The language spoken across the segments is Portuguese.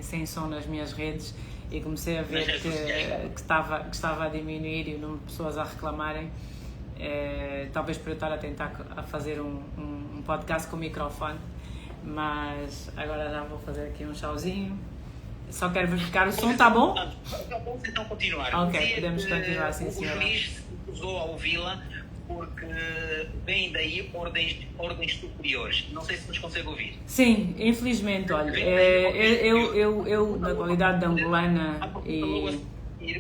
sem som nas minhas redes e comecei a ver que estava a diminuir e o número de pessoas a reclamarem. Talvez por eu estar a tentar a fazer um podcast com microfone, mas agora já vou fazer aqui um chauzinho. Só quero verificar o som, está bom? Vamos então continuar. Ok, podemos continuar, sim, senhora. O juiz se recusou a ouvi-la porque vem daí ordens superiores. Não sei se nos consegue ouvir. Sim, infelizmente, olha, eu na qualidade de angolana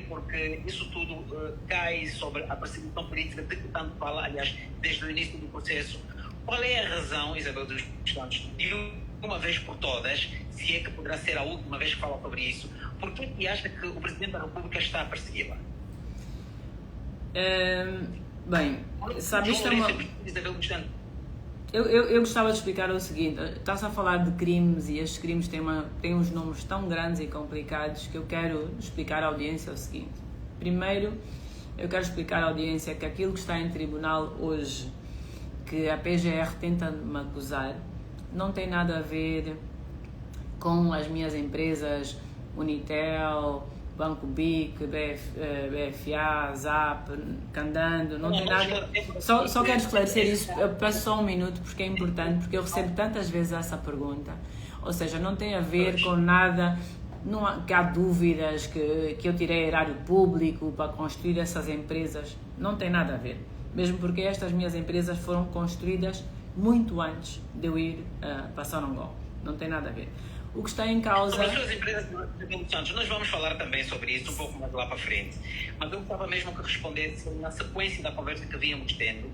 porque isso tudo cai sobre a perseguição política de que tanto fala, aliás, desde o início do processo. Qual é a razão, Isabel dos Santos, de uma vez por todas, se é que poderá ser a última vez que fala sobre isso, por que acha que o Presidente da República está a persegui-la? Bem, sabe, isto é uma... Eu gostava de explicar o seguinte: está-se a falar de crimes e estes crimes têm uns números tão grandes e complicados que eu quero explicar à audiência o seguinte. Primeiro, eu quero explicar à audiência que aquilo que está em tribunal hoje, que a PGR tenta me acusar, não tem nada a ver com as minhas empresas Unitel, Banco BIC, BFA, Zap, Candando, não tem nada. Só quero esclarecer isso, eu peço só um minuto porque é importante, porque eu recebo tantas vezes essa pergunta. Ou seja, não tem a ver com nada, que há dúvidas que eu tirei erário público para construir essas empresas, não tem nada a ver. Mesmo porque estas minhas empresas foram construídas muito antes de eu ir para Sonangol, não tem nada a ver. O que está em causa... Sobre as suas empresas, Santos, nós vamos falar também sobre isso um pouco mais lá para frente, mas eu gostava mesmo que respondesse na sequência da conversa que vínhamos tendo.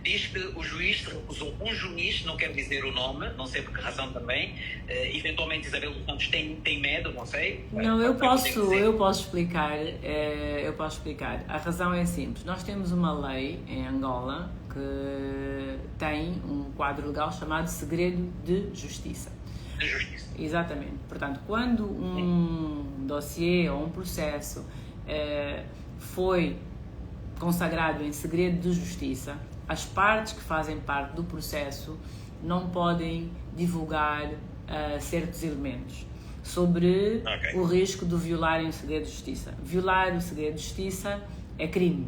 Diz que o juiz se recusou. Um juiz, não quero dizer o nome, não sei por que razão também, eventualmente Isabel dos Santos tem medo, não sei. Não, eu posso explicar, eu posso explicar. A razão é simples. Nós temos uma lei em Angola que tem um quadro legal chamado segredo de justiça. De justiça. Exatamente. Portanto, quando um dossiê ou um processo foi consagrado em segredo de justiça, as partes que fazem parte do processo não podem divulgar certos elementos sobre o risco de violarem o segredo de justiça. Violar o segredo de justiça é crime.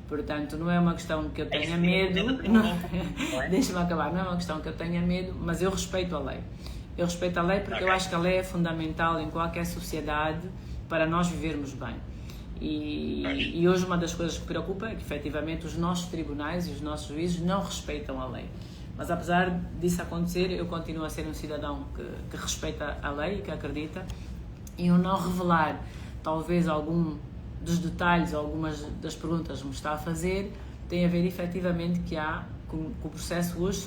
Portanto, não é uma questão que eu tenha medo, deixa-me acabar, não é uma questão que eu tenha medo, mas eu respeito a lei. Eu respeito a lei porque eu acho que a lei é fundamental em qualquer sociedade para nós vivermos bem. E hoje uma das coisas que preocupa é que efetivamente os nossos tribunais e os nossos juízes não respeitam a lei. Mas apesar disso acontecer, eu continuo a ser um cidadão que respeita a lei e que acredita, e eu não revelar talvez algum dos detalhes, algumas das perguntas que me está a fazer, tem a ver efetivamente que o processo hoje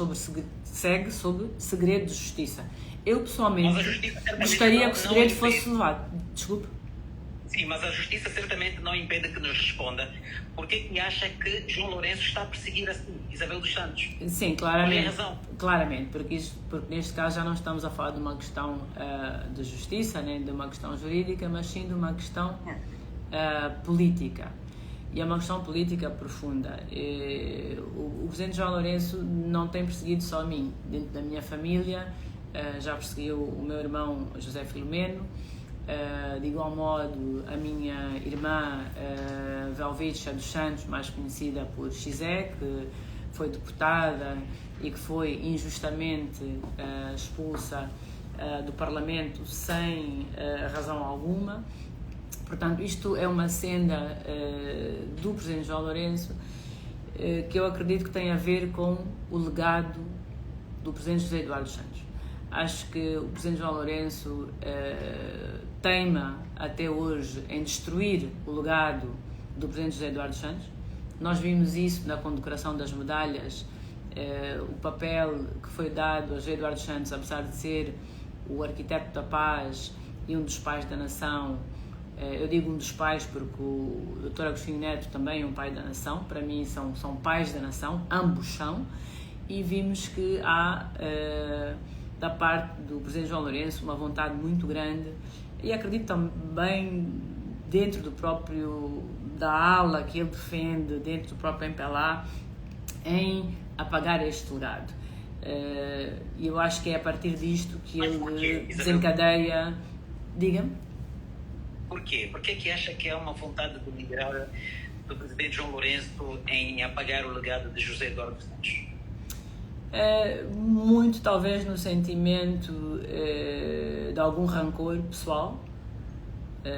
segue sob segredo de justiça. Eu pessoalmente gostaria que o segredo fosse levado. Desculpe. Sim, mas a justiça certamente não impede que nos responda. Por que acha que João Lourenço está a perseguir assim Isabel dos Santos? Sim, claramente. Qual é a razão? Claramente, porque neste caso já não estamos a falar de uma questão de justiça, nem de uma questão jurídica, mas sim de uma questão política. E é uma questão política profunda. O presidente João Lourenço não tem perseguido só a mim. Dentro da minha família, já perseguiu o meu irmão José Filomeno, de igual modo a minha irmã Velvicha dos Santos, mais conhecida por Xizé, que foi deputada e que foi injustamente expulsa do Parlamento sem razão alguma. Portanto, isto é uma senda do presidente João Lourenço que eu acredito que tem a ver com o legado do presidente José Eduardo Santos. Acho que o presidente João Lourenço teima até hoje em destruir o legado do presidente José Eduardo Santos. Nós vimos isso na condecoração das medalhas, o papel que foi dado a José Eduardo Santos, apesar de ser o arquiteto da paz e um dos pais da nação. Eu digo um dos pais porque o Dr. Agostinho Neto também é um pai da nação. Para mim são pais da nação, ambos são, e vimos que há da parte do presidente João Lourenço uma vontade muito grande, e acredito também dentro da ala que ele defende, dentro do próprio MPLA, em apagar este legado. E eu acho que é a partir disto que ele desencadeia Diga-me. Porquê? Por que acha que há uma vontade de liderar do presidente João Lourenço em apagar o legado de José Eduardo dos Santos? Muito talvez no sentimento de algum rancor pessoal.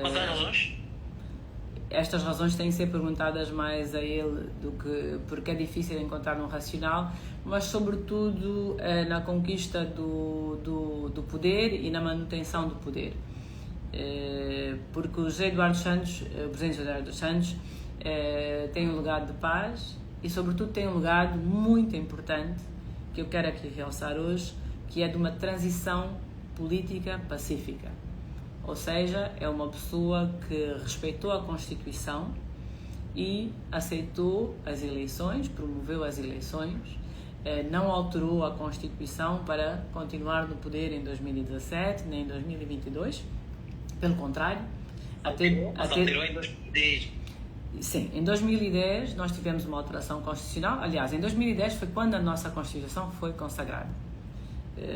Mas há razões? Estas razões têm que ser perguntadas mais a ele do que porque é difícil encontrar um racional, mas sobretudo na conquista do poder e na manutenção do poder. Porque o José Eduardo Santos, o presidente José Eduardo Santos, tem um legado de paz e sobretudo tem um legado muito importante que eu quero aqui realçar hoje, que é de uma transição política pacífica. Ou seja, é uma pessoa que respeitou a Constituição e aceitou as eleições, promoveu as eleições, não alterou a Constituição para continuar no poder em 2017 nem em 2022, pelo contrário. Alterou em 2010. Sim, em 2010 nós tivemos uma alteração constitucional. Aliás, em 2010 foi quando a nossa Constituição foi consagrada.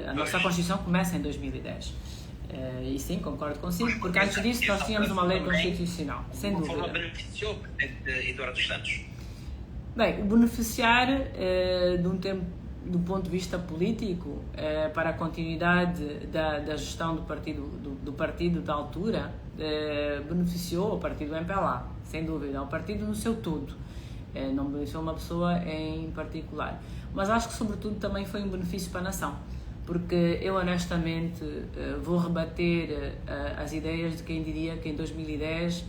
A nossa Constituição começa em 2010. E sim, concordo consigo, porque antes disso nós tínhamos uma lei constitucional, sem dúvida. De forma beneficiou o presidente Eduardo dos Santos? Bem, o beneficiar do ponto de vista político para a continuidade da gestão do partido da altura beneficiou o partido MPLA, sem dúvida, o partido no seu todo, não beneficiou uma pessoa em particular, mas acho que sobretudo também foi um benefício para a nação, porque eu honestamente vou rebater as ideias de quem diria que em 2010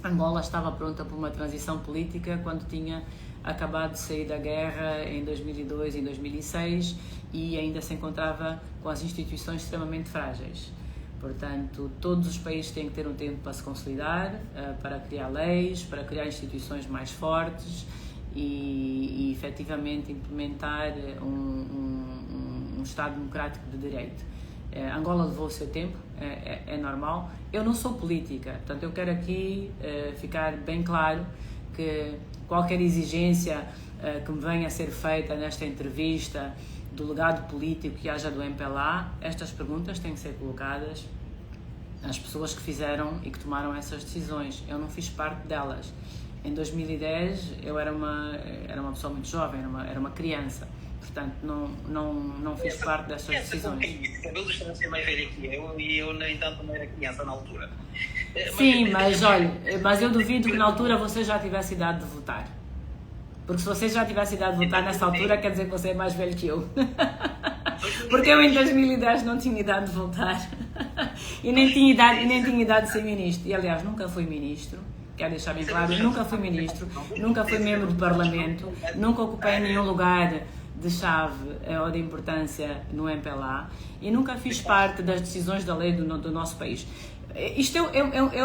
Angola estava pronta para uma transição política quando tinha acabado de sair da guerra em 2002 e em 2006 e ainda se encontrava com as instituições extremamente frágeis. Portanto, todos os países têm que ter um tempo para se consolidar, para criar leis, para criar instituições mais fortes e efetivamente implementar um Estado democrático de direito. Angola levou o seu tempo, é normal. Eu não sou política, portanto eu quero aqui ficar bem claro que qualquer exigência que me venha a ser feita nesta entrevista do legado político que haja do MPLA, estas perguntas têm que ser colocadas às pessoas que fizeram e que tomaram essas decisões. Eu não fiz parte delas. Em 2010 eu era uma pessoa muito jovem, era uma criança. Portanto, não fiz parte dessas decisões. Cabelo dos Santos é mais velho que eu e eu, no entanto, não era criança na altura. Sim, mas olha, mas eu duvido que na altura você já tivesse idade de votar. Porque se você já tivesse idade de votar nessa altura, quer dizer que você é mais velho que eu. Porque eu em 2010 não tinha idade de votar. E nem tinha idade de ser ministro. E aliás, nunca fui ministro. Quero deixar bem claro, eu nunca fui ministro, nunca fui membro do Parlamento, nunca ocupei nenhum lugar de chave ou de importância no MPLA e nunca fiz parte das decisões da lei do nosso país. Isto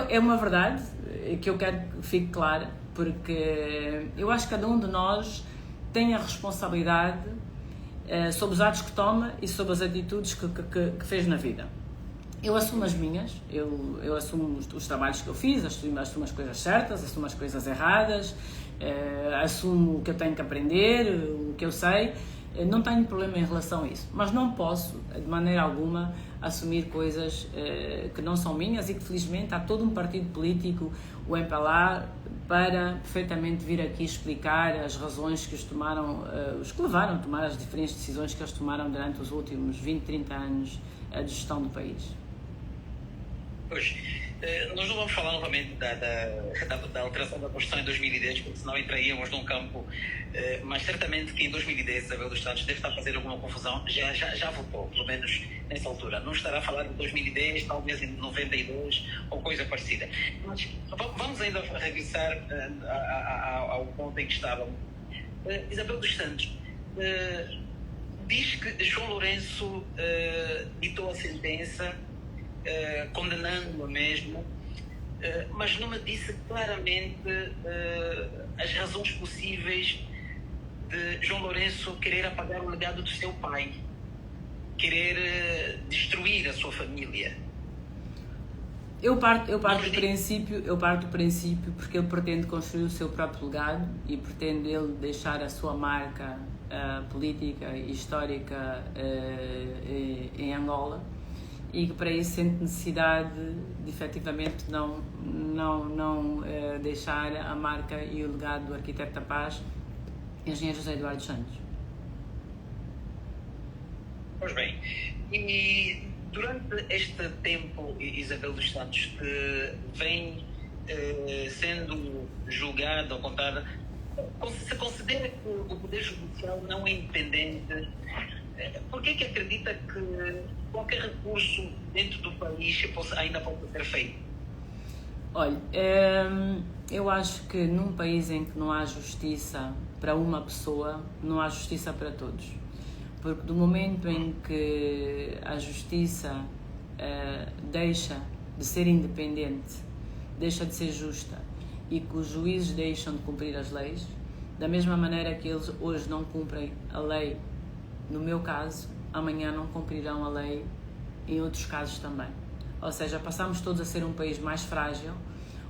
é uma verdade que eu quero que fique clara, porque eu acho que cada um de nós tem a responsabilidade sobre os atos que toma e sobre as atitudes que fez na vida. Eu assumo as minhas, eu assumo os trabalhos que eu fiz, assumo as coisas certas, assumo as coisas erradas, assumo o que eu tenho que aprender, o que eu sei, não tenho problema em relação a isso, mas não posso, de maneira alguma, assumir coisas que não são minhas e que felizmente há todo um partido político, o MPLA, para perfeitamente vir aqui explicar as razões que os que levaram a tomar as diferentes decisões que eles tomaram durante os últimos 20, 30 anos de gestão do país. Pois, nós não vamos falar novamente da alteração da Constituição em 2010, porque senão entraríamos num campo, mas certamente que em 2010 Isabel dos Santos deve estar a fazer alguma confusão, já votou, pelo menos nessa altura. Não estará a falar de 2010, talvez em 92 ou coisa parecida. Mas vamos ainda regressar ao ponto em que estávamos. Isabel dos Santos diz que João Lourenço ditou a sentença condenando-a mesmo, mas não me disse claramente as razões possíveis de João Lourenço querer apagar o legado do seu pai, querer destruir a sua família. Eu parto do princípio porque ele pretende construir o seu próprio legado e pretende ele deixar a sua marca política e histórica em Angola. e que para isso sente necessidade de efetivamente não deixar a marca e o legado do arquiteto da paz, engenheiro José Eduardo Santos. Pois bem, e durante este tempo, Isabel dos Santos, que vem sendo julgada ou contada, se considera que o Poder Judicial não é independente, por que acredita que qualquer recurso dentro do país ainda pode ser feito? Olha, eu acho que num país em que não há justiça para uma pessoa, não há justiça para todos. Porque do momento em que a justiça deixa de ser independente, deixa de ser justa e que os juízes deixam de cumprir as leis, da mesma maneira que eles hoje não cumprem a lei, no meu caso, amanhã não cumprirão a lei em outros casos também. Ou seja, passamos todos a ser um país mais frágil,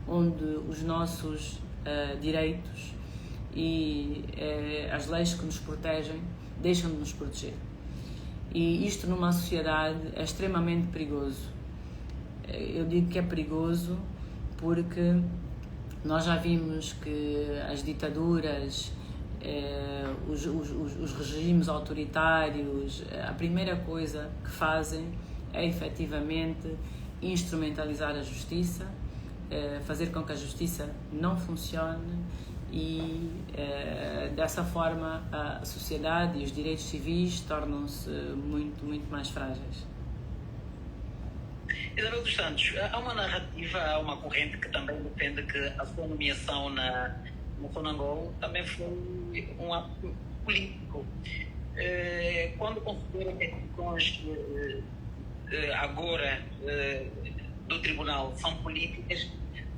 onde os nossos direitos e as leis que nos protegem deixam de nos proteger. E isto numa sociedade é extremamente perigoso. Eu digo que é perigoso porque nós já vimos que as ditaduras, os regimes autoritários, a primeira coisa que fazem é efetivamente instrumentalizar a justiça, fazer com que a justiça não funcione e dessa forma a sociedade e os direitos civis tornam-se muito, muito mais frágeis. Isabel dos Santos, há uma narrativa, há uma corrente que também defende que a sua nomeação na Sonangol também foi um ato político. Quando considera que as decisões agora do tribunal são políticas,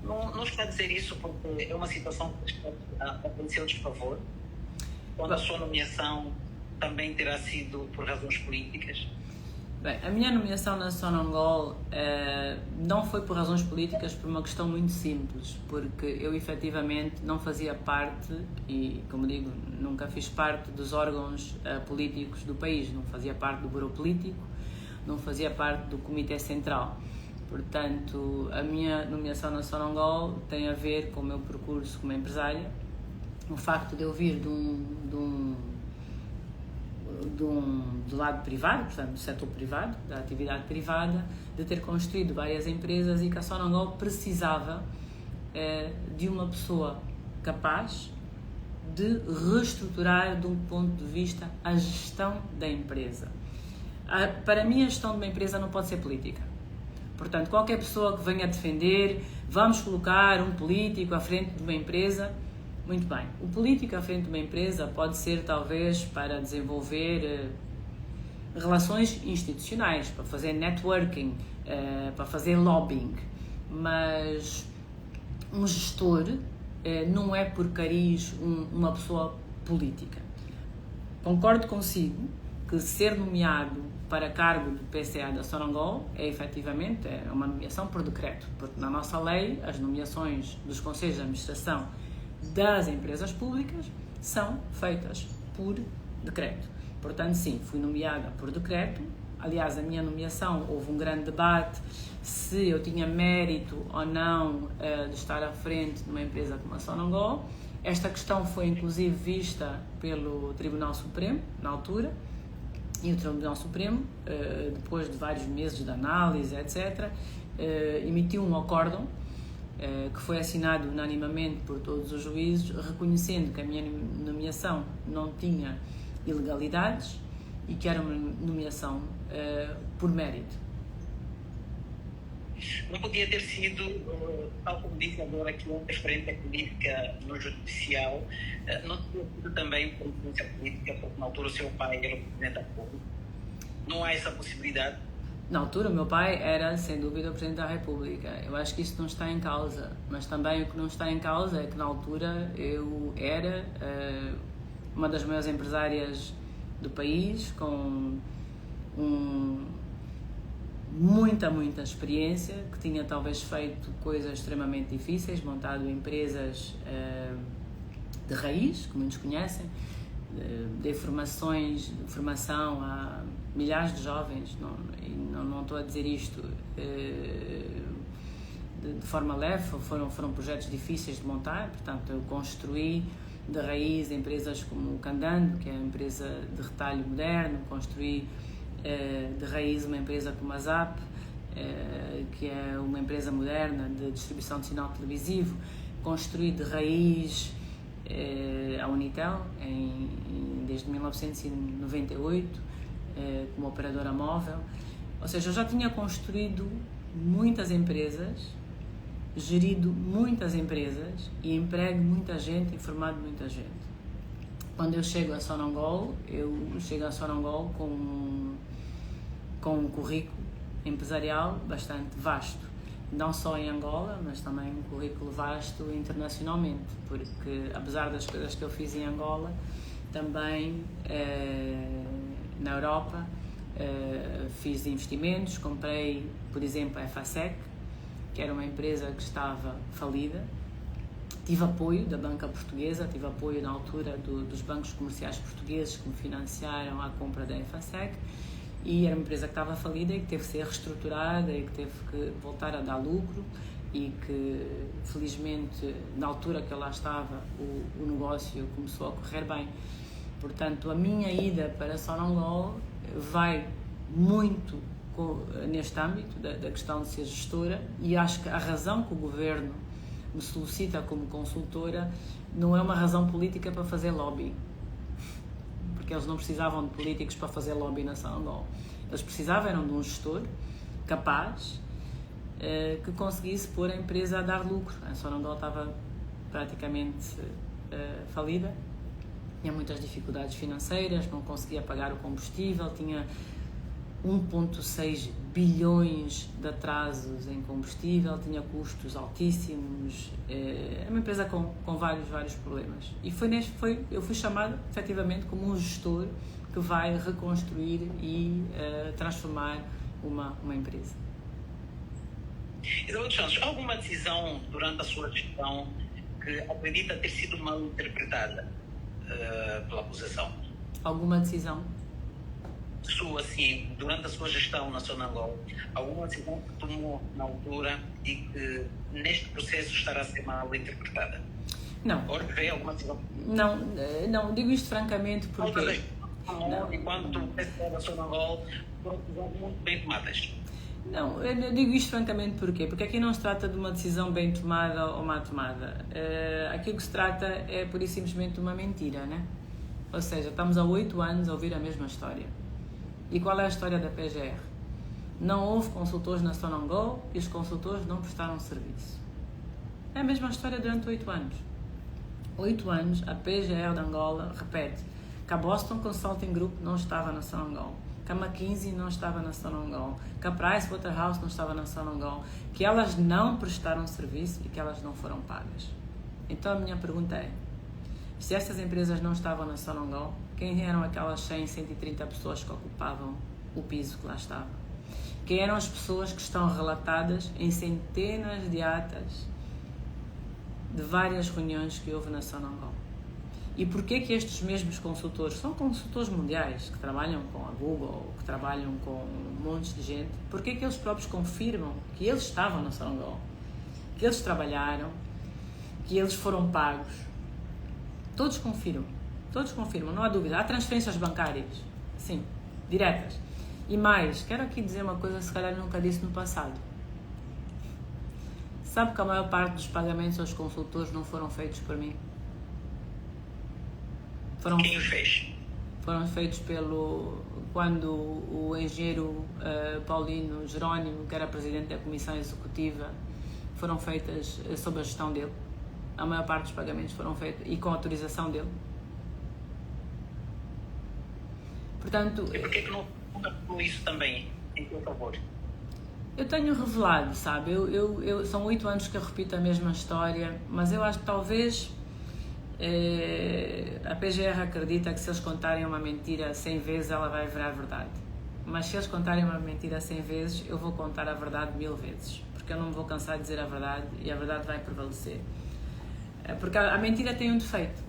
não está a dizer isso porque é uma situação que está a acontecer ao desfavor, quando a sua nomeação também terá sido por razões políticas? Bem, a minha nomeação na Sonangol não foi por razões políticas, por uma questão muito simples, porque eu efetivamente não fazia parte, e como digo, nunca fiz parte dos órgãos políticos do país, não fazia parte do Bureau Político, não fazia parte do Comitê Central. Portanto, a minha nomeação na Sonangol tem a ver com o meu percurso como empresária, o facto de eu vir do lado privado, portanto, do setor privado, da atividade privada, de ter construído várias empresas e que a Sonangol precisava de uma pessoa capaz de reestruturar, de um ponto de vista, a gestão da empresa. Para mim, a gestão de uma empresa não pode ser política. Portanto, qualquer pessoa que venha defender, vamos colocar um político à frente de uma empresa, muito bem. O político à frente de uma empresa pode ser, talvez, para desenvolver relações institucionais, para fazer networking, para fazer lobbying, mas um gestor não é por cariz uma pessoa política. Concordo consigo que ser nomeado para cargo do PCA da Sonangol é efetivamente uma nomeação por decreto, porque na nossa lei as nomeações dos conselhos de administração das empresas públicas são feitas por decreto. Portanto, sim, fui nomeada por decreto. Aliás, a minha nomeação, houve um grande debate se eu tinha mérito ou não de estar à frente de uma empresa como a Sonangol. Esta questão foi inclusive vista pelo Tribunal Supremo, na altura, e o Tribunal Supremo, depois de vários meses de análise, etc., emitiu um acórdão que foi assinado unanimamente por todos os juízes, reconhecendo que a minha nomeação não tinha ilegalidades e que era uma nomeação por mérito. Não podia ter sido, tal como disse agora, que uma frente política no judicial, não teria sido também por influência política, porque na altura o seu pai era o Presidente da República. Não há essa possibilidade? Na altura o meu pai era, sem dúvida, o Presidente da República. Eu acho que isso não está em causa, mas também o que não está em causa é que na altura eu era uma das maiores empresárias do país, com muita experiência, que tinha talvez feito coisas extremamente difíceis, montado empresas de raiz, que muitos conhecem, de formação a milhares de jovens, não estou a dizer isto de forma leve, foram projetos difíceis de montar, portanto eu construí de raiz empresas como o Candando, que é uma empresa de retalho moderno, construí de raiz uma empresa como a Zap, que é uma empresa moderna de distribuição de sinal televisivo, construí de raiz a Unitel desde 1998 como operadora móvel, ou seja, eu já tinha construído muitas empresas, gerido muitas empresas e emprego muita gente e formado muita gente. Quando eu chego a Sonangol, com um currículo empresarial bastante vasto, não só em Angola, mas também um currículo vasto internacionalmente, porque apesar das coisas que eu fiz em Angola, também na Europa fiz investimentos, comprei, por exemplo, a Efasec, que era uma empresa que estava falida. Tive apoio da banca portuguesa, tive apoio na altura dos bancos comerciais portugueses que me financiaram a compra da Efasec, e era uma empresa que estava falida e que teve que ser reestruturada e que teve que voltar a dar lucro, e que felizmente na altura que eu lá estava o negócio começou a correr bem. Portanto, a minha ida para Sonangol vai muito neste âmbito da questão de ser gestora, e acho que a razão que o governo me solicita como consultora não é uma razão política para fazer lobby, porque eles não precisavam de políticos para fazer lobby na Sonangol. Eles precisavam eram de um gestor capaz que conseguisse pôr a empresa a dar lucro. A Sonangol estava praticamente falida, tinha muitas dificuldades financeiras, não conseguia pagar o combustível, tinha 1,6 bilhões de atrasos em combustível, tinha custos altíssimos, é uma empresa com vários problemas. E eu fui chamado efetivamente como um gestor que vai reconstruir e transformar uma empresa. Isabel dos Santos, alguma decisão durante a sua gestão que acredita ter sido mal interpretada pela acusação? Alguma decisão? Sua, assim, durante a sua gestão na Sonangol, alguma decisão que tomou na altura e que neste processo estará a ser mal interpretada? Não. Ou vê alguma decisão? Não, digo isto francamente porque... Enquanto o PSDB da Sonangol foram decisões muito bem tomadas. Não, eu digo isto francamente porquê? Porque aqui não se trata de uma decisão bem tomada ou má tomada. Aqui o que se trata é pura e simplesmente uma mentira, né? Ou seja, estamos há 8 anos a ouvir a mesma história. E qual é a história da PGR? Não houve consultores na Sonangol e os consultores não prestaram serviço. É a mesma história durante 8 anos. 8 anos, a PGR de Angola repete que a Boston Consulting Group não estava na Sonangol, que a McKinsey não estava na Sonangol, que a Pricewaterhouse não estava na Sonangol, que elas não prestaram serviço e que elas não foram pagas. Então a minha pergunta é, se estas empresas não estavam na Sonangol, quem eram aquelas 100, 130 pessoas que ocupavam o piso que lá estava? Quem eram as pessoas que estão relatadas em centenas de atas de várias reuniões que houve na Sonangol? E porquê que estes mesmos consultores, são consultores mundiais, que trabalham com a Google, que trabalham com um monte de gente, porquê que eles próprios confirmam que eles estavam na Sonangol, que eles trabalharam, que eles foram pagos? Todos confirmam, não há dúvida. Há transferências bancárias, sim, diretas. E mais, quero aqui dizer uma coisa que se calhar nunca disse no passado. Sabe que a maior parte dos pagamentos aos consultores não foram feitos por mim? Quem os fez? Foram feitos quando o engenheiro Paulino Jerónimo, que era presidente da Comissão Executiva, foram feitas sob a gestão dele. A maior parte dos pagamentos foram feitos e com a autorização dele. Portanto, e porquê que não falou isso também, em seu favor? Eu tenho revelado, sabe? São 8 anos que eu repito a mesma história, mas eu acho que talvez a PGR acredita que se eles contarem uma mentira 100 vezes ela vai virar verdade. Mas se eles contarem uma mentira 100 vezes, eu vou contar a verdade 1000 vezes, porque eu não me vou cansar de dizer a verdade e a verdade vai prevalecer. Porque a mentira tem um defeito,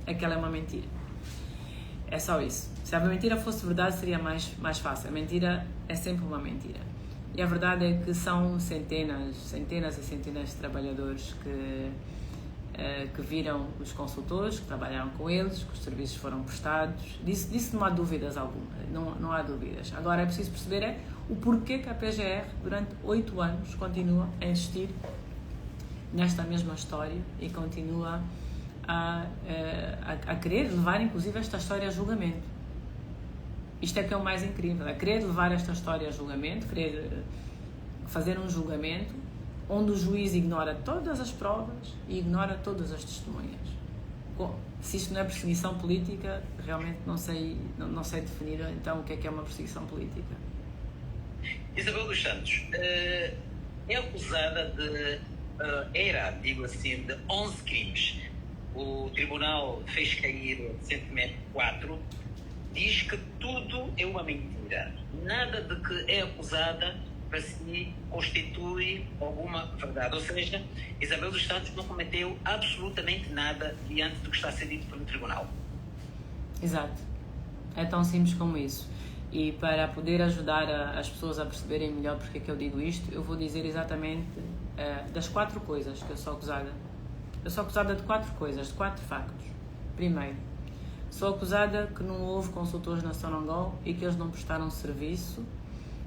é que ela é uma mentira. É só isso. Se a mentira fosse verdade, seria mais fácil. A mentira é sempre uma mentira. E a verdade é que são centenas e centenas de trabalhadores que viram os consultores, que trabalharam com eles, que os serviços foram prestados. Disso não há dúvidas alguma. Não há dúvidas. Agora é preciso perceber o porquê que a PGR, durante 8 anos, continua a insistir nesta mesma história e continua a querer levar, inclusive, esta história a julgamento. Isto é que é o mais incrível, é querer levar esta história a julgamento, querer fazer um julgamento onde o juiz ignora todas as provas e ignora todas as testemunhas. Bom, se isto não é perseguição política, realmente não sei definir então o que é uma perseguição política. Isabel dos Santos é acusada de digo assim, de 11 crimes. O tribunal fez cair recentemente 4. Diz que tudo é uma mentira. Nada de que é acusada para si constitui alguma verdade. Ou seja, Isabel dos Santos não cometeu absolutamente nada diante do que está a ser dito pelo tribunal. Exato. É tão simples como isso. E para poder ajudar as pessoas a perceberem melhor porque é que eu digo isto, eu vou dizer exatamente das 4 coisas que eu sou acusada. Eu sou acusada de 4 coisas, de 4 factos. Primeiro, sou acusada que não houve consultores na Sonangol e que eles não prestaram serviço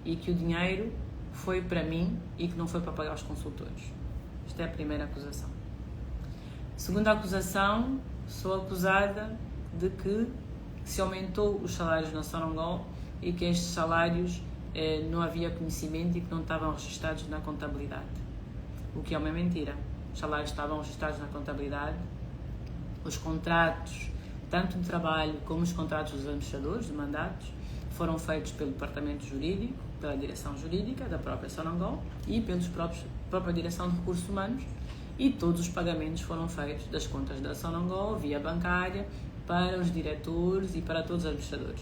e que o dinheiro foi para mim e que não foi para pagar os consultores. Esta é a primeira acusação. Segunda acusação, sou acusada de que se aumentou os salários na Sonangol e que estes salários não havia conhecimento e que não estavam registados na contabilidade. O que é uma mentira. Os salários estavam registados na contabilidade, os contratos, tanto de trabalho como os contratos dos administradores de mandatos, foram feitos pelo departamento jurídico, pela direção jurídica da própria Sonangol e pela própria direção de recursos humanos, e todos os pagamentos foram feitos das contas da Sonangol via bancária para os diretores e para todos os administradores.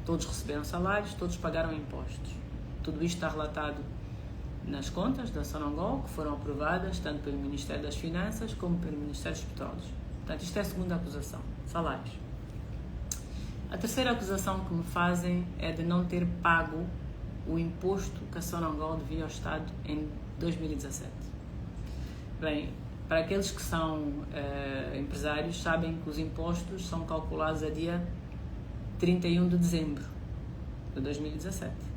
Todos receberam salários, todos pagaram impostos. Tudo isto está relatado nas contas da Sonangol, que foram aprovadas tanto pelo Ministério das Finanças como pelo Ministério dos Petróleos. Portanto, isto é a segunda acusação, salários. A terceira acusação que me fazem é de não ter pago o imposto que a Sonangol devia ao Estado em 2017. Bem, para aqueles que são empresários, sabem que os impostos são calculados a dia 31 de dezembro de 2017.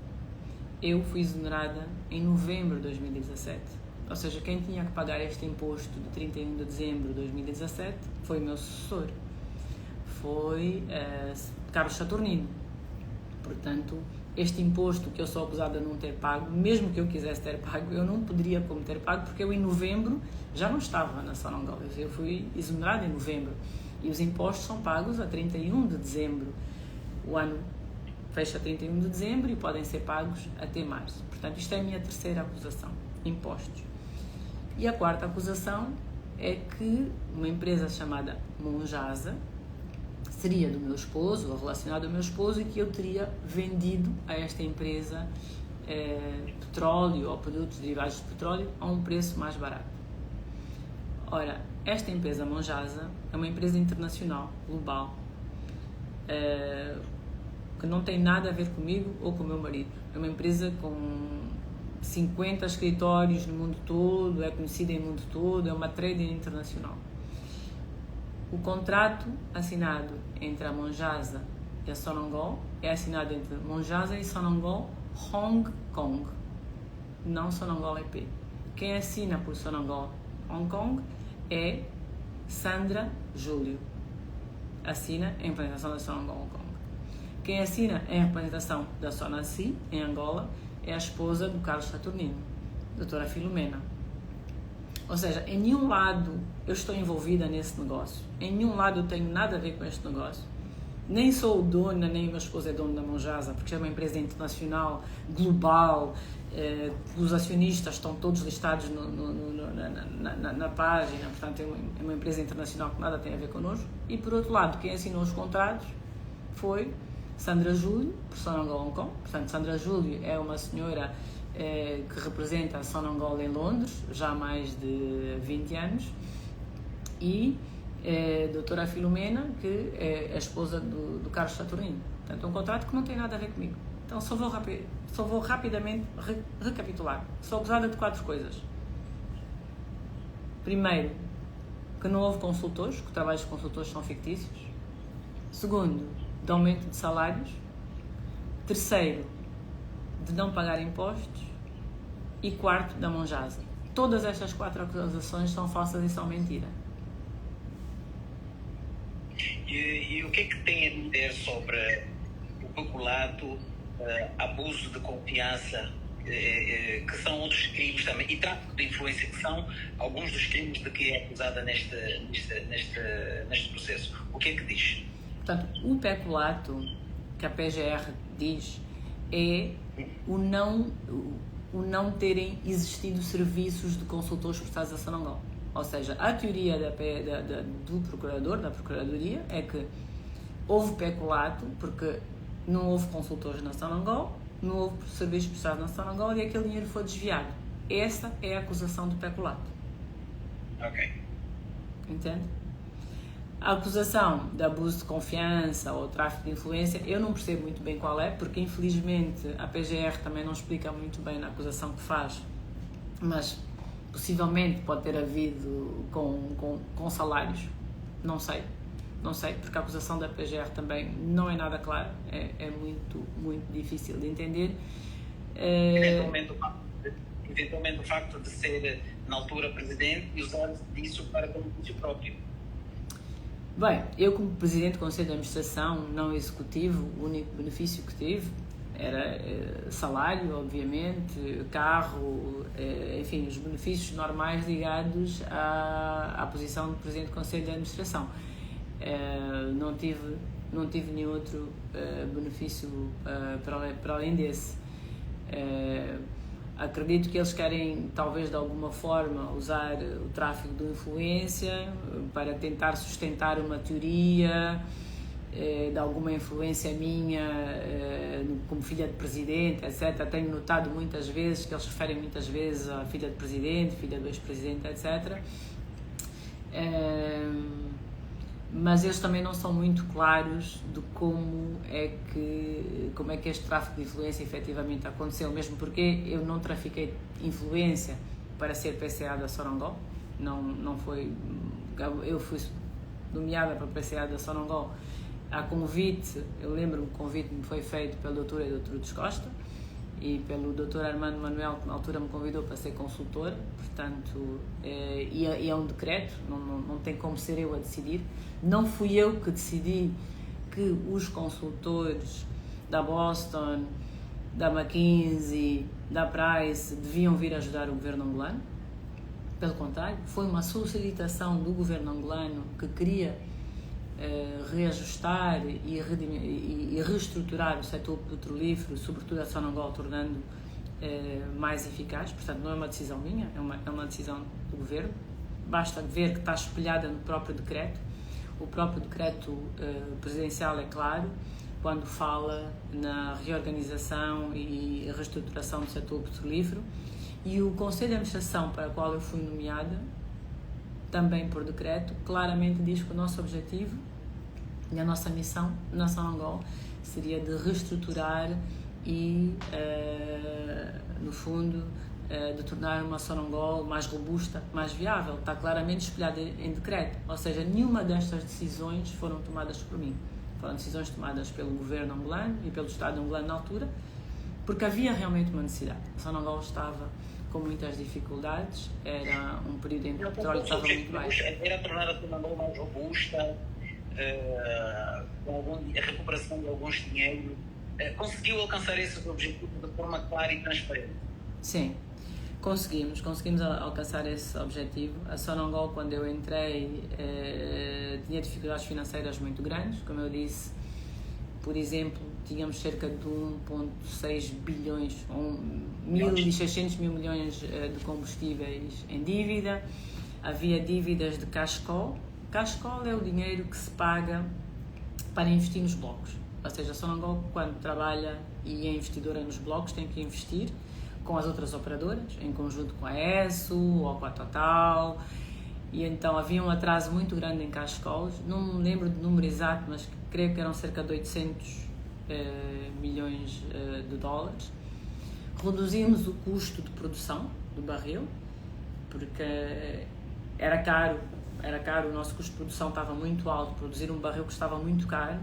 Eu fui exonerada em novembro de 2017. Ou seja, quem tinha que pagar este imposto de 31 de dezembro de 2017 foi o meu sucessor. Foi Carlos Saturnino. Portanto, este imposto que eu sou acusada de não ter pago, mesmo que eu quisesse ter pago, eu não poderia como ter pago, porque eu em novembro já não estava na Sonangol. Eu fui exonerada em novembro. E os impostos são pagos a 31 de dezembro. O ano fecha 31 de dezembro e podem ser pagos até março. Portanto, isto é a minha terceira acusação, impostos. E a quarta acusação é que uma empresa chamada Monjasa seria do meu esposo, ou relacionada ao meu esposo, e que eu teria vendido a esta empresa petróleo ou produtos derivados de petróleo a um preço mais barato. Ora, esta empresa Monjasa é uma empresa internacional, global, que não tem nada a ver comigo ou com o meu marido. É uma empresa com 50 escritórios no mundo todo, é conhecida no mundo todo, é uma trader internacional. O contrato assinado entre a Monjasa e a Sonangol é assinado entre Monjasa e Sonangol Hong Kong, não Sonangol EP. Quem assina por Sonangol Hong Kong é Sandra Júlio, assina em representação da Sonangol Hong Kong. Quem assina em representação da Sonasi, em Angola, é a esposa do Carlos Saturnino, doutora Filomena. Ou seja, em nenhum lado eu estou envolvida nesse negócio, em nenhum lado eu tenho nada a ver com este negócio. Nem sou dona, nem meu esposo é dono da Monjasa, porque é uma empresa internacional, global, os acionistas estão todos listados na página, portanto é uma empresa internacional que nada tem a ver connosco. E por outro lado, quem assinou os contratos foi Sandra Júlio, por Sonangol Hong Kong. Portanto, Sandra Júlio é uma senhora que representa a Sonangol em Londres já há mais de 20 anos e é a doutora Filomena, que é a esposa do Carlos Saturnino. Portanto, é um contrato que não tem nada a ver comigo. Então, só vou rapidamente recapitular. Sou acusada de 4 coisas. Primeiro, que não houve consultores, que os trabalhos de consultores são fictícios. Segundo, de aumento de salários. Terceiro, de não pagar impostos. E quarto, da Monjasa. Todas estas 4 acusações são falsas e são mentira. E o que é que tem a dizer sobre o peculato, abuso de confiança, que são outros crimes também, e tráfico de influência, que são alguns dos crimes de que é acusada neste processo? O que é que diz? Portanto, o peculato que a PGR diz é o não terem existido serviços de consultores prestados a Sonangol. Ou seja, a teoria do procurador, da Procuradoria, é que houve peculato porque não houve consultores na Sonangol, não houve serviços prestados na Sonangol e aquele dinheiro foi desviado. Essa é a acusação do peculato. Ok. Entende? A acusação de abuso de confiança ou tráfico de influência, eu não percebo muito bem qual é, porque infelizmente a PGR também não explica muito bem na acusação que faz, mas possivelmente pode ter havido com salários, não sei, porque a acusação da PGR também não é nada clara, é muito, muito difícil de entender. Eventualmente o facto de ser, na altura, presidente e usar disso para benefício próprio. Bem, eu como presidente do Conselho de Administração, não executivo, o único benefício que tive era salário, obviamente, carro, enfim, os benefícios normais ligados à posição de presidente do Conselho de Administração. Não tive nenhum outro benefício para além desse. Acredito que eles querem, talvez de alguma forma, usar o tráfico de influência para tentar sustentar uma teoria de alguma influência minha como filha de presidente, etc. Tenho notado muitas vezes que eles referem muitas vezes a filha de presidente, filha do ex-presidente, etc. Mas eles também não são muito claros de como é que este tráfico de influência efetivamente aconteceu, mesmo porque eu não trafiquei influência para ser PCA da Sonangol, não foi, eu fui nomeada para PCA da Sonangol a convite, eu lembro-me que o convite me foi feito pelo Dr. Edutrudes Costa e pelo Dr. Armando Manuel, que na altura me convidou para ser consultor, portanto, e é um decreto, não tem como ser eu a decidir. Não fui eu que decidi que os consultores da Boston, da McKinsey, da Price deviam vir ajudar o governo angolano. Pelo contrário, foi uma solicitação do governo angolano que queria reajustar e reestruturar o setor petrolífero, sobretudo a Sonangol, tornando mais eficaz. Portanto, não é uma decisão minha, é uma decisão do governo. Basta ver que está espelhada no próprio decreto. O próprio decreto presidencial é claro quando fala na reorganização e reestruturação do setor petrolífero, e o Conselho de Administração para o qual eu fui nomeada, também por decreto, claramente diz que o nosso objetivo e a nossa missão na Sonangol seria de reestruturar e, no fundo, de tornar uma Sonangol mais robusta, mais viável. Está claramente espelhada em decreto, ou seja, nenhuma destas decisões foram tomadas por mim. Foram decisões tomadas pelo governo angolano e pelo Estado angolano na altura, porque havia realmente uma necessidade. A Sonangol estava com muitas dificuldades, era um período em que o petróleo estava muito baixo. Era tornar a Sonangol mais robusta, com a recuperação de alguns dinheiros. Conseguiu alcançar esse objetivo de forma clara e transparente? Sim, conseguimos alcançar esse objetivo. A Sonangol, quando eu entrei, tinha dificuldades financeiras muito grandes, como eu disse. Por exemplo, tínhamos cerca de 1,6 bilhões, 1.600 mil milhões de combustíveis em dívida. Havia dívidas de cash call. Cash call é o dinheiro que se paga para investir nos blocos. Ou seja, a Sonangol, quando trabalha e é investidora nos blocos, tem que investir com as outras operadoras, em conjunto com a ESSO ou com a Total, e então havia um atraso muito grande em Cascolos, não me lembro do número exato, mas creio que eram cerca de 800 milhões de dólares. Reduzimos o custo de produção do barril, porque era caro, o nosso custo de produção estava muito alto, produzir um barril custava muito caro,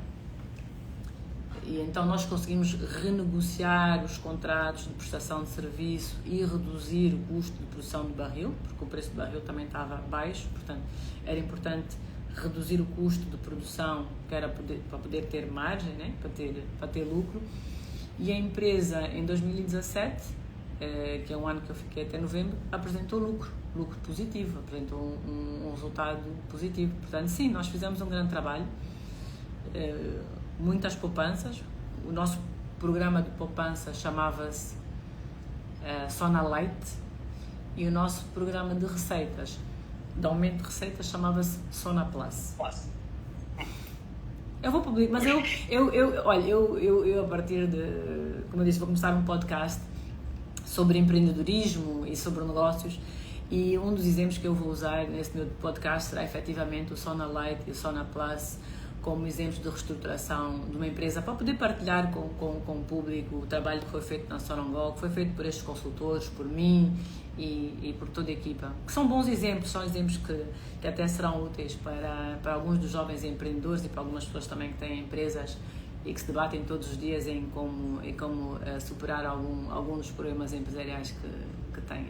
e então nós conseguimos renegociar os contratos de prestação de serviço e reduzir o custo de produção do barril, porque o preço do barril também estava baixo, portanto era importante reduzir o custo de produção, que era para poder ter margem, né? para ter lucro. E a empresa em 2017, que é um ano que eu fiquei até novembro, apresentou lucro positivo, apresentou um resultado positivo. Portanto, sim, nós fizemos um grande trabalho, muitas poupanças. O nosso programa de poupança chamava-se Sona Light, e o nosso programa de receitas, de aumento de receitas, chamava-se Sona Plus. Eu vou publicar, mas eu a partir de, como eu disse, vou começar um podcast sobre empreendedorismo e sobre negócios, e um dos exemplos que eu vou usar nesse meu podcast será efetivamente o Sona Light e o Sona Plus como exemplos de reestruturação de uma empresa, para poder partilhar com o público o trabalho que foi feito na Sonangol, que foi feito por estes consultores, por mim e por toda a equipa, que são bons exemplos, são exemplos que até serão úteis para alguns dos jovens empreendedores e para algumas pessoas também que têm empresas e que se debatem todos os dias em como superar algum dos problemas empresariais que têm.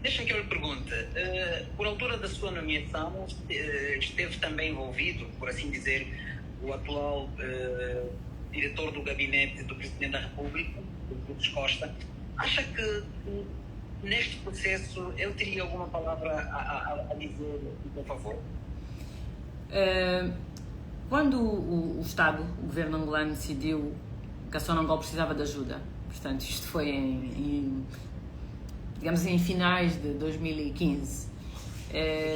Deixa que eu lhe pergunte, por altura da sua nomeação, esteve também envolvido, por assim dizer, o atual diretor do gabinete do Presidente da República, o Dr. Costa. Acha que neste processo ele teria alguma palavra a dizer por favor? Quando o Estado, o governo angolano, decidiu que a Sonangol precisava de ajuda, portanto isto foi digamos em finais de 2015,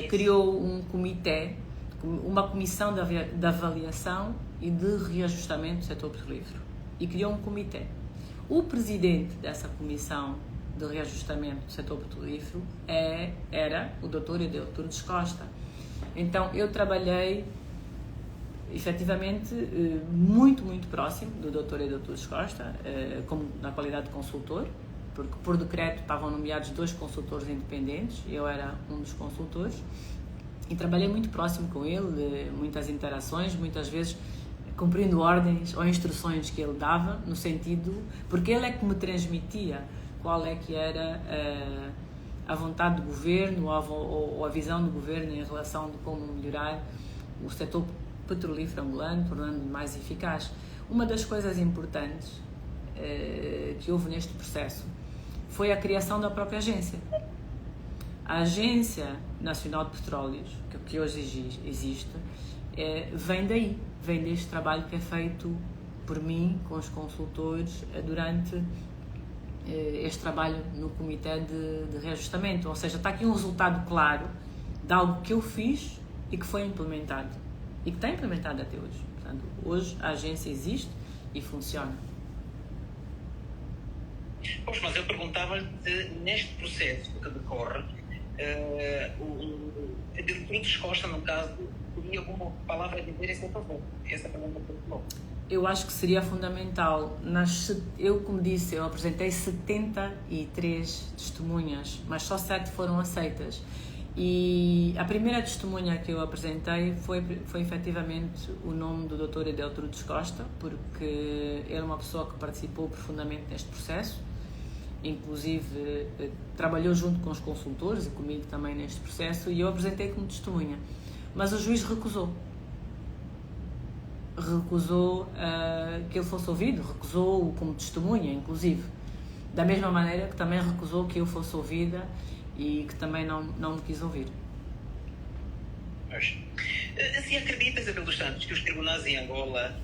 criou um comitê, uma comissão de avaliação e de reajustamento do setor petrolífero, e criou um comitê. O presidente dessa comissão de reajustamento do setor petrolífero era o Dr. Edelturdes Costa. Então eu trabalhei efetivamente muito próximo do Dr. Edelturdes Costa, como na qualidade de consultor, porque por decreto estavam nomeados 2 consultores independentes, eu era um dos consultores, e trabalhei muito próximo com ele, muitas interações, muitas vezes cumprindo ordens ou instruções que ele dava, no sentido, porque ele é que me transmitia qual é que era a vontade do governo ou a visão do governo em relação de como melhorar o setor petrolífero angolano, tornando-o mais eficaz. Uma das coisas importantes que houve neste processo foi a criação da própria agência. A Agência Nacional de Petróleos, que hoje existe, vem deste trabalho que é feito por mim, com os consultores, durante este trabalho no Comitê de Reajustamento. Ou seja, está aqui um resultado claro de algo que eu fiz e que foi implementado. E que está implementado até hoje. Portanto, hoje a agência existe e funciona. Pois, mas eu perguntava-lhe neste processo que decorre, o Edelturdes Costa, no caso, teria alguma palavra a dizer em seu favor? Essa pergunta que eu coloco. Eu acho que seria fundamental. Eu, como disse, eu apresentei 73 testemunhas, mas só 7 foram aceitas. E a primeira testemunha que eu apresentei foi efetivamente o nome do Dr. Edelturdes Costa, porque ele é uma pessoa que participou profundamente neste processo, inclusive trabalhou junto com os consultores e comigo também neste processo, e eu apresentei como testemunha. Mas o juiz recusou que ele fosse ouvido, recusou-o como testemunha, inclusive, da mesma maneira que também recusou que eu fosse ouvida e que também não me quis ouvir. Se acredita, Isabel dos Santos, que os tribunais em Angola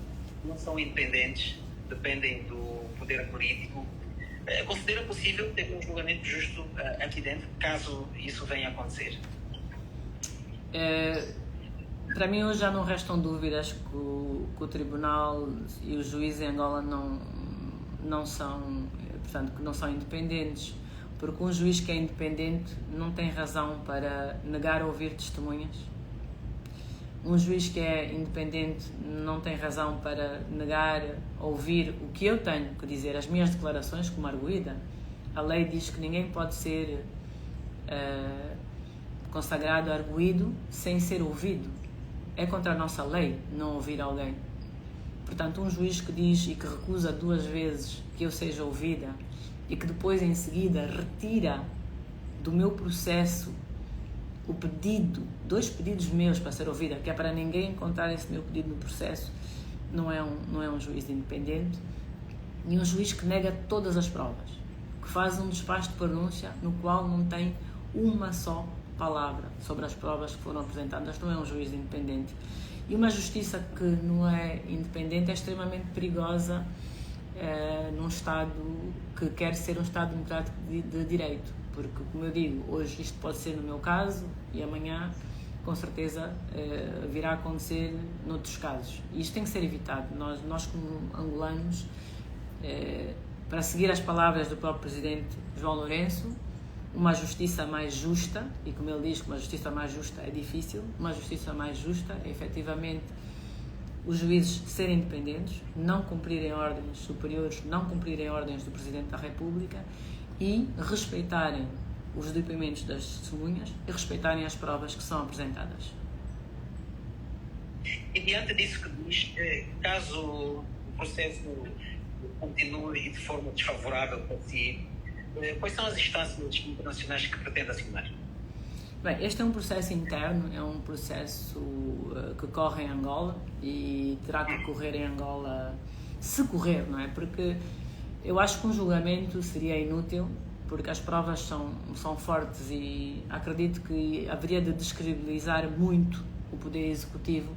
não são independentes, dependem do poder político, considera possível ter um julgamento justo aqui dentro, caso isso venha a acontecer? Para mim hoje já não restam dúvidas que o tribunal e os juízes em Angola não são, portanto, que não são independentes. Porque um juiz que é independente não tem razão para negar ouvir testemunhas. Um juiz que é independente não tem razão para negar ouvir o que eu tenho que dizer, as minhas declarações como arguida. A lei diz que ninguém pode ser consagrado arguido sem ser ouvido. É contra a nossa lei não ouvir alguém. Portanto, um juiz que diz e que recusa 2 vezes que eu seja ouvida e que depois em seguida retira do meu processo o pedido, 2 pedidos meus para ser ouvida, que é para ninguém encontrar esse meu pedido no processo, não é um juiz independente. E um juiz que nega todas as provas, que faz um despacho de pronúncia no qual não tem uma só palavra sobre as provas que foram apresentadas, não é um juiz independente. E uma justiça que não é independente é extremamente perigosa num Estado que quer ser um Estado democrático de direito, porque, como eu digo, hoje isto pode ser no meu caso e amanhã, com certeza, virá a acontecer noutros casos. E isto tem que ser evitado. Nós como angolanos, para seguir as palavras do próprio Presidente João Lourenço, uma justiça mais justa, e como ele diz que uma justiça mais justa é difícil, uma justiça mais justa é efetivamente os juízes serem independentes, não cumprirem ordens superiores, não cumprirem ordens do Presidente da República e respeitarem os depoimentos das testemunhas e respeitarem as provas que são apresentadas. E diante disso que diz, caso o processo continue de forma desfavorável para si, quais são as instâncias internacionais que pretende assinar? Bem, este é um processo interno, é um processo que corre em Angola e terá que correr em Angola, se correr, não é? Porque eu acho que um julgamento seria inútil, porque as provas são fortes e acredito que haveria de descredibilizar muito o Poder Executivo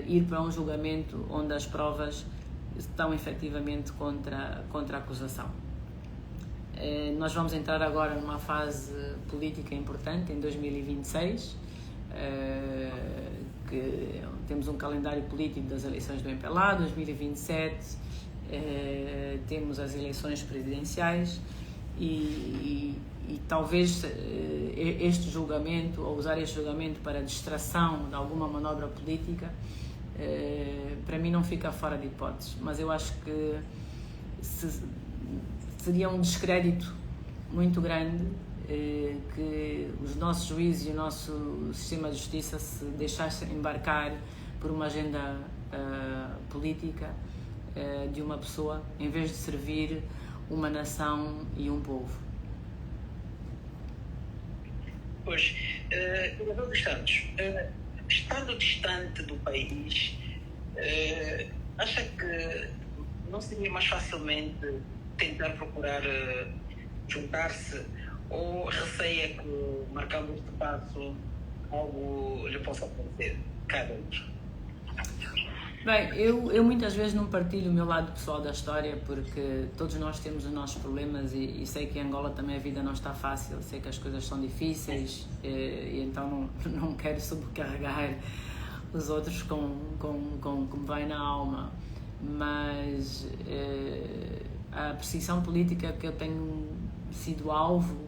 ir para um julgamento onde as provas estão efetivamente contra a acusação. Nós vamos entrar agora numa fase política importante em 2026, que temos um calendário político das eleições do MPLA, 2027, temos as eleições presidenciais e talvez este julgamento, ou usar este julgamento para distração de alguma manobra política, para mim não fica fora de hipótese, mas eu acho que seria um descrédito muito grande que os nossos juízes e o nosso sistema de justiça se deixassem embarcar por uma agenda política de uma pessoa, em vez de servir uma nação e um povo. Pois, Governador dos Santos, estando distante do país, acha que não seria mais facilmente tentar procurar juntar-se, ou receia que, marcando este passo, algo lhe possa acontecer cá dentro? Bem, eu muitas vezes não partilho o meu lado pessoal da história, porque todos nós temos os nossos problemas e sei que em Angola também a vida não está fácil, sei que as coisas são difíceis e então não quero sobrecarregar os outros com me vai na alma, mas a perseguição política que eu tenho sido alvo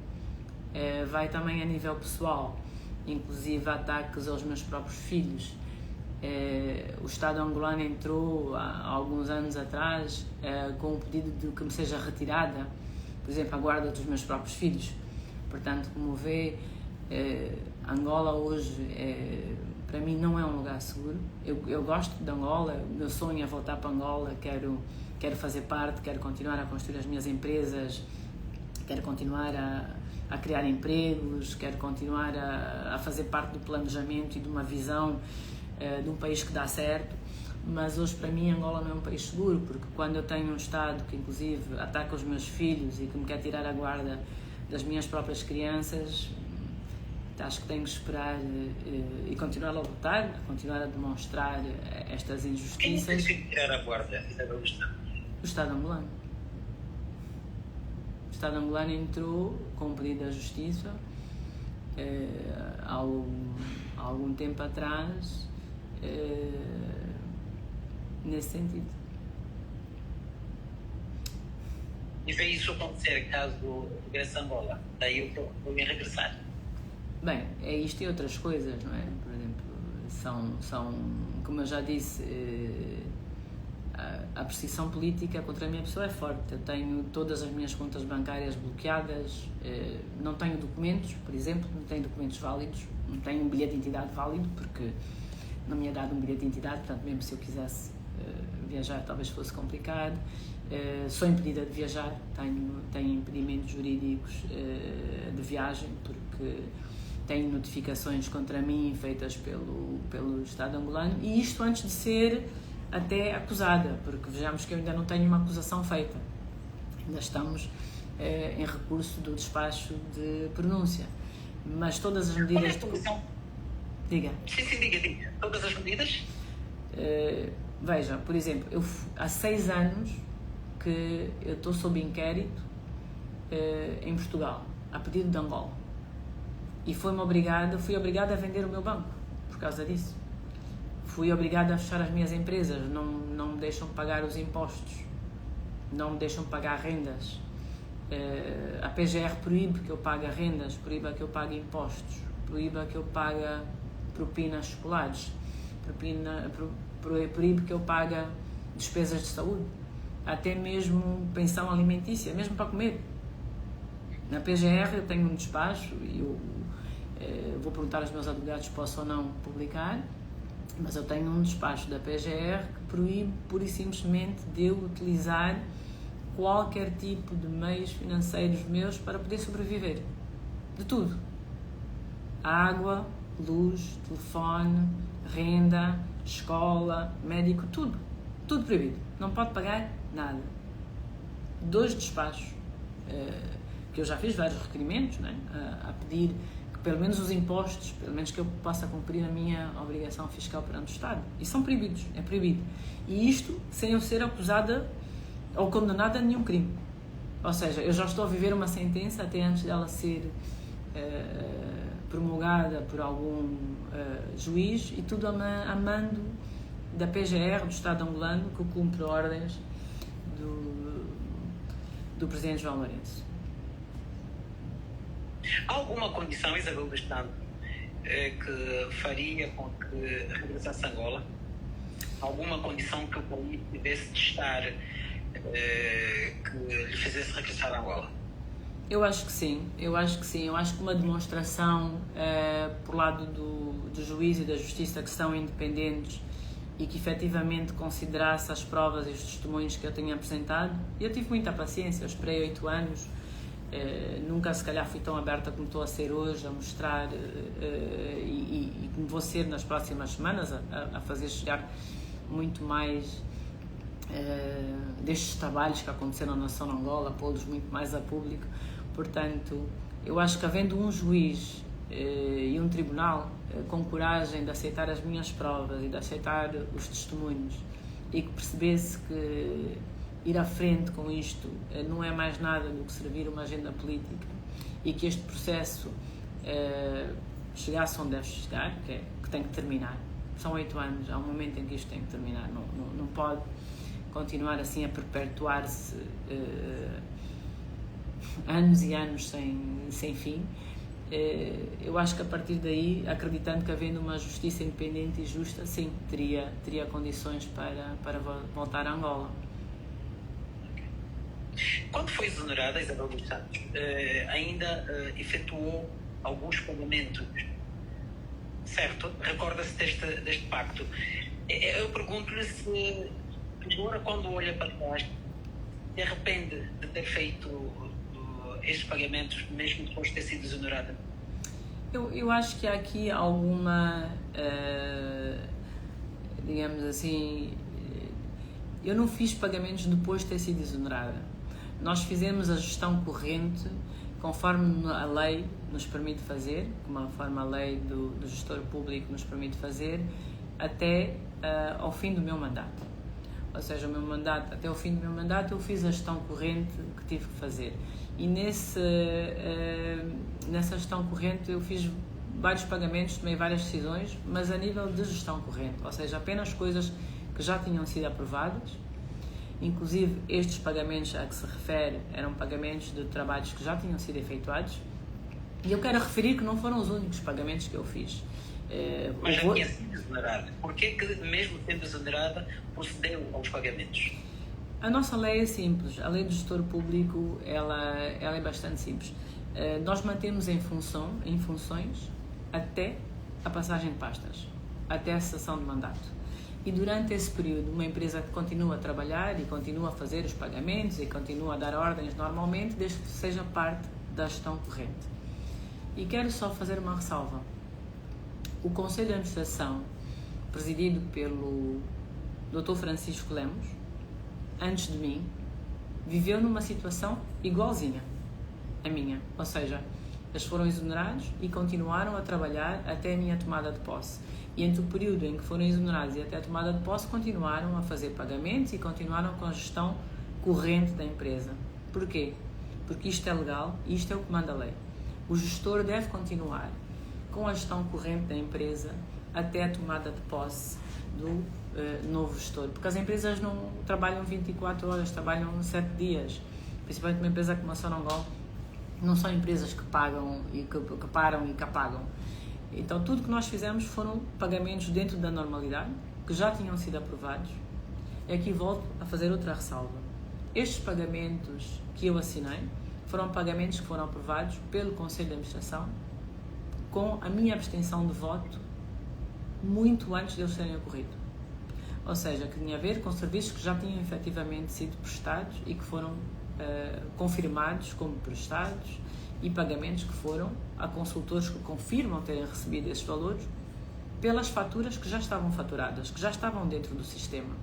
vai também a nível pessoal, inclusive ataques aos meus próprios filhos. O Estado angolano entrou há alguns anos atrás com o pedido de que me seja retirada, por exemplo, a guarda dos meus próprios filhos. Portanto, como vê, Angola hoje para mim não é um lugar seguro. Eu gosto de Angola, o meu sonho é voltar para Angola, quero fazer parte, quero continuar a construir as minhas empresas, quero continuar a criar empregos, quero continuar a fazer parte do planejamento e de uma visão de um país que dá certo, mas hoje para mim Angola não é um país seguro, porque quando eu tenho um Estado que inclusive ataca os meus filhos e que me quer tirar a guarda das minhas próprias crianças, acho que tenho que esperar e continuar a lutar, continuar a demonstrar estas injustiças. Quem tem que tirar a guarda O Estado angolano. O Estado angolano entrou com um pedido da justiça há algum tempo atrás, nesse sentido. e vê isso acontecer caso regresse a Angola. Daí eu ia regressar. Bem, é isto e outras coisas, não é? Por exemplo, são como eu já disse, a perseguição política contra a minha pessoa é forte. Eu tenho todas as minhas contas bancárias bloqueadas, não tenho documentos, por exemplo, não tenho documentos válidos, não tenho um bilhete de identidade válido, porque não me é dado um bilhete de identidade, portanto, mesmo se eu quisesse viajar, talvez fosse complicado. Sou impedida de viajar, tenho impedimentos jurídicos de viagem, porque tenho notificações contra mim feitas pelo Estado angolano, e isto antes de ser até acusada, porque vejamos que eu ainda não tenho uma acusação feita, ainda estamos em recurso do despacho de pronúncia, mas todas as medidas... Diga. Sim, diga. Todas as medidas? Veja, por exemplo, há 6 anos que eu estou sob inquérito em Portugal, a pedido de Angola, e fui obrigada a vender o meu banco por causa disso. Fui obrigada a fechar as minhas empresas, não me deixam pagar os impostos, não me deixam pagar rendas. A PGR proíbe que eu pague rendas, proíbe que eu pague impostos, proíbe que eu pague propinas escolares, proíbe que eu pague despesas de saúde, até mesmo pensão alimentícia, mesmo para comer. Na PGR eu tenho um despacho e eu vou perguntar aos meus advogados se posso ou não publicar, mas eu tenho um despacho da PGR que proíbe pura e simplesmente de eu utilizar qualquer tipo de meios financeiros meus para poder sobreviver. De tudo. Água, luz, telefone, renda, escola, médico, tudo. Tudo proibido. Não pode pagar nada. 2 despachos, que eu já fiz vários requerimentos, né, a pedir que pelo menos os impostos, pelo menos que eu possa cumprir a minha obrigação fiscal perante o Estado. E são proibidos, é proibido. E isto sem eu ser acusada ou condenada a nenhum crime. Ou seja, eu já estou a viver uma sentença até antes dela ser promulgada por algum juiz, e tudo a mando da PGR, do Estado angolano, que cumpre ordens do Presidente João Lourenço. Há alguma condição, Isabel do Estado, que faria com que regressasse a Angola? Alguma condição que o país tivesse de estar, que lhe fizesse regressar a Angola? Eu acho que sim. Eu acho que uma demonstração por lado do juiz e da justiça, que são independentes e que efetivamente considerasse as provas e os testemunhos que eu tenho apresentado. E eu tive muita paciência, eu esperei 8 anos, nunca se calhar fui tão aberta como estou a ser hoje, a mostrar e como vou ser nas próximas semanas, a fazer chegar muito mais destes trabalhos que aconteceram na nação de Angola, pô-los muito mais a público. Portanto, eu acho que havendo um juiz e um tribunal com coragem de aceitar as minhas provas e de aceitar os testemunhos, e que percebesse que ir à frente com isto não é mais nada do que servir uma agenda política, e que este processo chegasse onde deve chegar, que tem que terminar. São 8 anos, há um momento em que isto tem que terminar, não pode continuar assim a perpetuar-se anos e anos sem fim. Eu acho que a partir daí, acreditando que havendo uma justiça independente e justa, sim, teria condições para voltar a Angola. Quando foi exonerada, Isabel dos Santos, ainda efetuou alguns pagamentos, certo? Recorda-se deste pacto. Eu pergunto-lhe se agora, quando olha para trás, se arrepende de ter feito estes pagamentos, mesmo depois de ter sido exonerada? Eu acho que há aqui alguma, digamos assim, eu não fiz pagamentos depois de ter sido exonerada. Nós fizemos a gestão corrente conforme a lei nos permite fazer, conforme a lei do gestor público nos permite fazer, até ao fim do meu mandato. Ou seja, até o fim do meu mandato eu fiz a gestão corrente que tive que fazer. E nessa gestão corrente eu fiz vários pagamentos, tomei várias decisões, mas a nível de gestão corrente, ou seja, apenas coisas que já tinham sido aprovadas Inclusive, estes pagamentos a que se refere eram pagamentos de trabalhos que já tinham sido efetuados. E eu quero referir que não foram os únicos pagamentos que eu fiz. Mas já tinha sido exonerada. Por que, mesmo sendo exonerada, procedeu aos pagamentos? A nossa lei é simples. A lei do gestor público ela é bastante simples. Nós mantemos em funções até a passagem de pastas, até a cessação de mandato. E durante esse período, uma empresa que continua a trabalhar e continua a fazer os pagamentos e continua a dar ordens normalmente, desde que seja parte da gestão corrente. E quero só fazer uma ressalva. O Conselho de Administração, presidido pelo Dr. Francisco Lemos, antes de mim, viveu numa situação igualzinha à minha. Ou seja, eles foram exonerados e continuaram a trabalhar até a minha tomada de posse. E entre o período em que foram exonerados e até a tomada de posse, continuaram a fazer pagamentos e continuaram com a gestão corrente da empresa. Porquê? Porque isto é legal e isto é o que manda a lei. O gestor deve continuar com a gestão corrente da empresa até a tomada de posse do novo gestor. Porque as empresas não trabalham 24 horas, trabalham 7 dias. Principalmente uma empresa como a Sonangol, não são empresas que pagam e que param e que apagam. Então, tudo que nós fizemos foram pagamentos dentro da normalidade, que já tinham sido aprovados. E aqui volto a fazer outra ressalva. Estes pagamentos que eu assinei foram pagamentos que foram aprovados pelo Conselho de Administração com a minha abstenção de voto muito antes de eles serem ocorridos. Ou seja, que tinha a ver com serviços que já tinham efetivamente sido prestados e que foram confirmados como prestados e pagamentos que foram a consultores que confirmam terem recebido esses valores pelas faturas que já estavam faturadas, que já estavam dentro do sistema.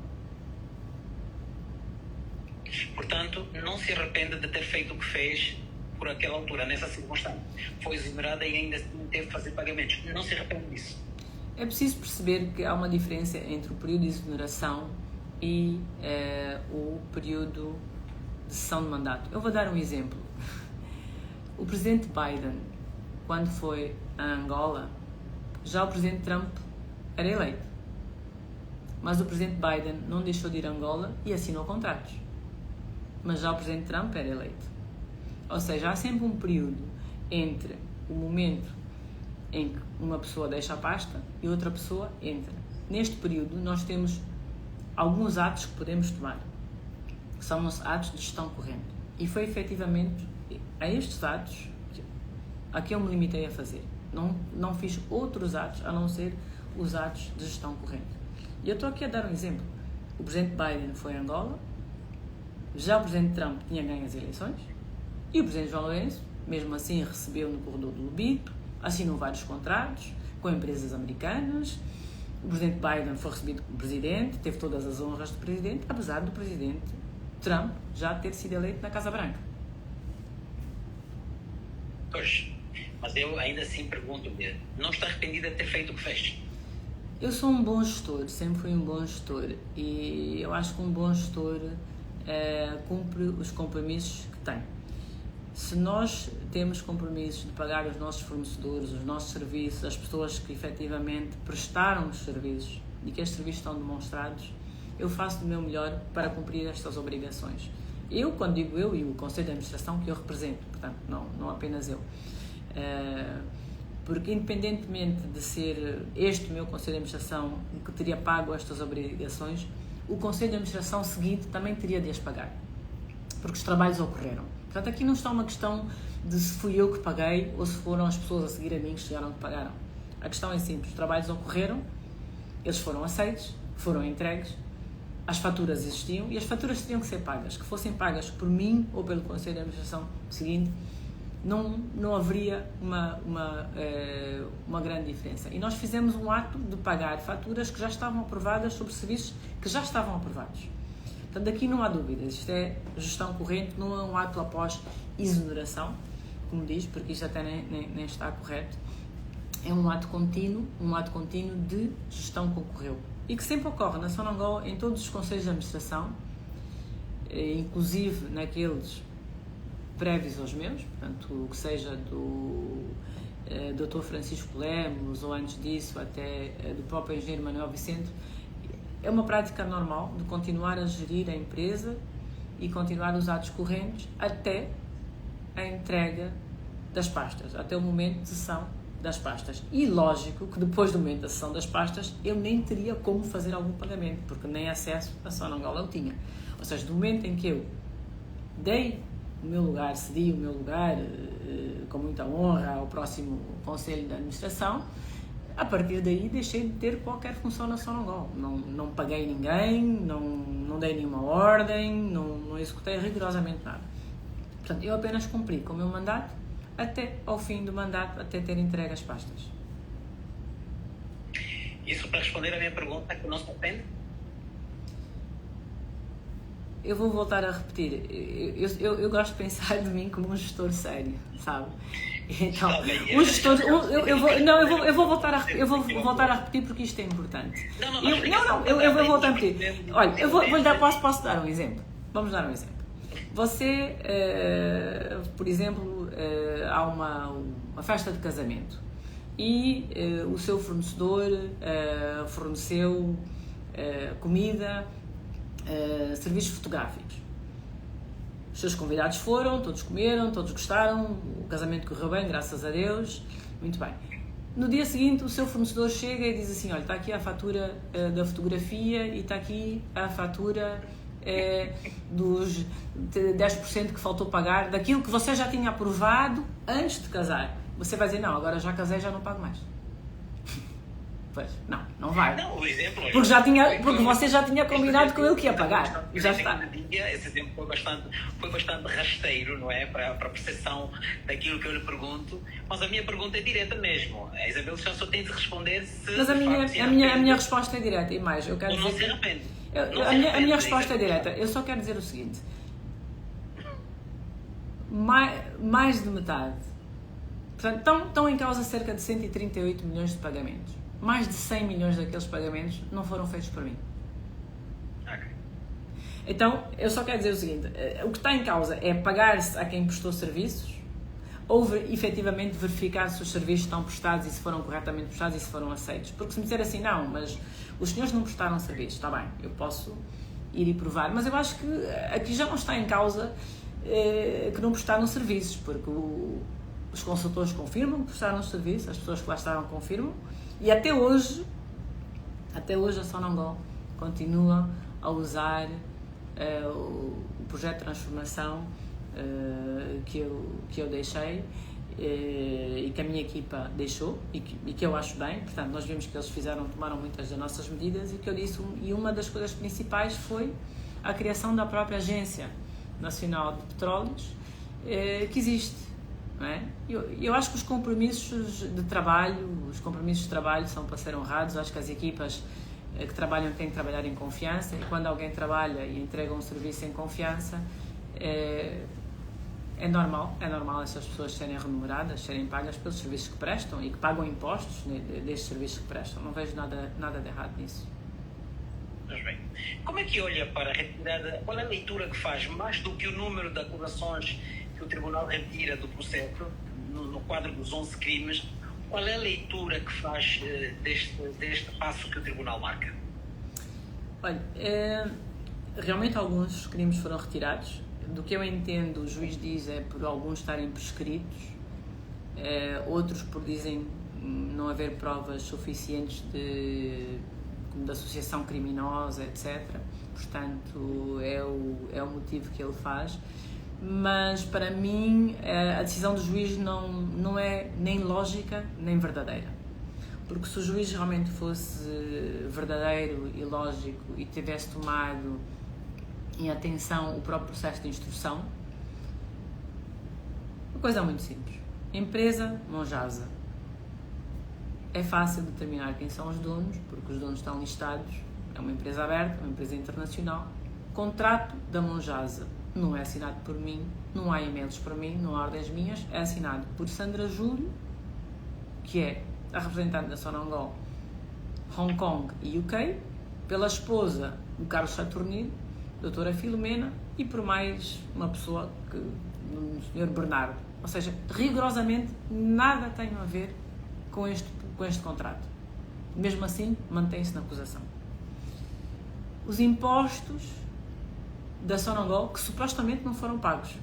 Portanto, não se arrepende de ter feito o que fez por aquela altura, nessa circunstância. Foi exonerada e ainda assim teve que fazer pagamentos. Não se arrepende disso. É preciso perceber que há uma diferença entre o período de exoneração e o período de cessão de mandato. Eu vou dar um exemplo. O presidente Biden, quando foi a Angola, já o presidente Trump era eleito. Mas o presidente Biden não deixou de ir a Angola e assinou contratos. Mas já o presidente Trump era eleito. Ou seja, há sempre um período entre o momento em que uma pessoa deixa a pasta e outra pessoa entra. Neste período, nós temos alguns atos que podemos tomar, que são os atos de gestão corrente. E foi efetivamente a estes atos a que eu me limitei a fazer. Não fiz outros atos a não ser os atos de gestão corrente. E eu estou aqui a dar um exemplo. O presidente Biden foi a Angola, já o presidente Trump tinha ganho as eleições e o presidente João Lourenço, mesmo assim, recebeu no corredor do Lubito, assinou vários contratos com empresas americanas. O presidente Biden foi recebido como presidente, teve todas as honras de presidente, apesar do presidente Trump já ter sido eleito na Casa Branca. Pois, mas eu ainda assim pergunto-me, não está arrependida de ter feito o que fez? Eu sou um bom gestor, sempre fui um bom gestor e eu acho que um bom gestor cumpre os compromissos que tem. Se nós temos compromissos de pagar os nossos fornecedores, os nossos serviços, as pessoas que efetivamente prestaram os serviços e que estes serviços estão demonstrados, eu faço do meu melhor para cumprir estas obrigações. Eu, quando digo eu, e o Conselho de Administração que eu represento, portanto, não apenas eu. Porque independentemente de ser este o meu Conselho de Administração que teria pago estas obrigações, o Conselho de Administração seguinte também teria de as pagar, porque os trabalhos ocorreram. Portanto, aqui não está uma questão de se fui eu que paguei ou se foram as pessoas a seguir a mim que chegaram que pagaram. A questão é simples, os trabalhos ocorreram, eles foram aceitos, foram entregues, as faturas existiam e as faturas teriam que ser pagas. Que fossem pagas por mim ou pelo Conselho de Administração seguinte, não haveria uma grande diferença. E nós fizemos um ato de pagar faturas que já estavam aprovadas sobre serviços que já estavam aprovados. Portanto, aqui não há dúvidas, isto é gestão corrente, não é um ato após exoneração, como diz, porque isto até nem está correto. É um ato contínuo de gestão que ocorreu. E que sempre ocorre na Sonangol, em todos os conselhos de administração, inclusive naqueles prévios aos meus, portanto, o que seja do Dr. Francisco Lemos, ou antes disso até do próprio engenheiro Manuel Vicente, é uma prática normal de continuar a gerir a empresa e continuar os atos correntes até a entrega das pastas, até o momento de cessão das pastas. E lógico que depois do momento da cessão das pastas eu nem teria como fazer algum pagamento, porque nem acesso a Sonangol eu tinha. Ou seja, do momento em que eu dei o meu lugar, cedi o meu lugar com muita honra ao próximo Conselho de Administração, a partir daí deixei de ter qualquer função na Sonangol. Não paguei ninguém, não dei nenhuma ordem, não executei rigorosamente nada. Portanto, eu apenas cumpri com o meu mandato até ao fim do mandato, até ter entregue as pastas. Isso para responder a minha pergunta, que não se aprende? Eu vou voltar a repetir. Eu gosto de pensar de mim como um gestor sério, sabe? Então, um gestor, eu vou voltar a repetir porque isto é importante. Eu vou voltar a repetir. Olha, posso dar um exemplo. Vamos dar um exemplo. Você, por exemplo, há uma festa de casamento e o seu fornecedor forneceu comida, serviços fotográficos. Os seus convidados foram, todos comeram, todos gostaram, o casamento correu bem, graças a Deus, muito bem. No dia seguinte o seu fornecedor chega e diz assim, olha, está aqui a fatura da fotografia e está aqui a fatura dos 10% que faltou pagar, daquilo que você já tinha aprovado antes de casar. Você vai dizer, não, agora já casei, já não pago mais. Pois, não vai. Não, o exemplo... Porque você já tinha combinado com ele que ia pagar. Já está. Esse exemplo foi bastante rasteiro, não é? Para a percepção daquilo que eu lhe pergunto. Mas a minha pergunta é direta mesmo. A Isabel só tem de responder se... Mas a minha resposta é direta. E mais, eu quero dizer... Não se arrepende. A minha resposta é direta. Eu só quero dizer o seguinte. Mais de metade. Portanto, estão em causa cerca de 138 milhões de pagamentos. Mais de 100 milhões daqueles pagamentos não foram feitos por mim. Okay. Então, eu só quero dizer o seguinte. O que está em causa é pagar-se a quem prestou serviços ou efetivamente verificar se os serviços estão prestados e se foram corretamente prestados e se foram aceitos. Porque se me disser assim, não, mas os senhores não prestaram serviços, está bem, eu posso ir e provar. Mas eu acho que aqui já não está em causa que não prestaram serviços, porque os consultores confirmam que prestaram os serviços, as pessoas que lá estavam confirmam, e até hoje a Sonangol continua a usar o projeto de transformação que eu deixei e que a minha equipa deixou e que eu acho bem. Portanto, nós vimos que eles tomaram muitas das nossas medidas e que eu disse, e uma das coisas principais foi a criação da própria Agência Nacional de Petróleos que existe. Não é? Eu acho que os compromissos de trabalho são para ser honrados. Acho que as equipas que trabalham têm que trabalhar em confiança e quando alguém trabalha e entrega um serviço em confiança é normal essas pessoas serem remuneradas, serem pagas pelos serviços que prestam e que pagam impostos destes serviços que prestam. Não vejo nada de errado nisso. Mas bem, como é que olha para a retirada? Qual é a leitura que faz, mais do que o número de acusações que o Tribunal retira do processo, no quadro dos 11 crimes, qual é a leitura que faz deste passo que o Tribunal marca? Olha, realmente alguns crimes foram retirados. Do que eu entendo, o juiz diz por alguns estarem prescritos, outros por dizem não haver provas suficientes de associação criminosa, etc. Portanto, é o motivo que ele faz. Mas para mim a decisão do juiz não é nem lógica nem verdadeira, porque se o juiz realmente fosse verdadeiro e lógico e tivesse tomado em atenção o próprio processo de instrução, uma coisa muito simples: empresa Monjasa, é fácil determinar quem são os donos, porque os donos estão listados, é uma empresa aberta, uma empresa internacional. Contrato da Monjasa não é assinado por mim, não há e-mails para mim, não há ordens minhas, é assinado por Sandra Júlio, que é a representante da Sonangol Hong Kong e UK, pela esposa do Carlos Saturnino, doutora Filomena, e por mais uma pessoa, o Sr. Bernardo. Ou seja, rigorosamente nada tem a ver com este contrato. Mesmo assim, mantém-se na acusação. os impostos da Sonangol que supostamente não foram pagos.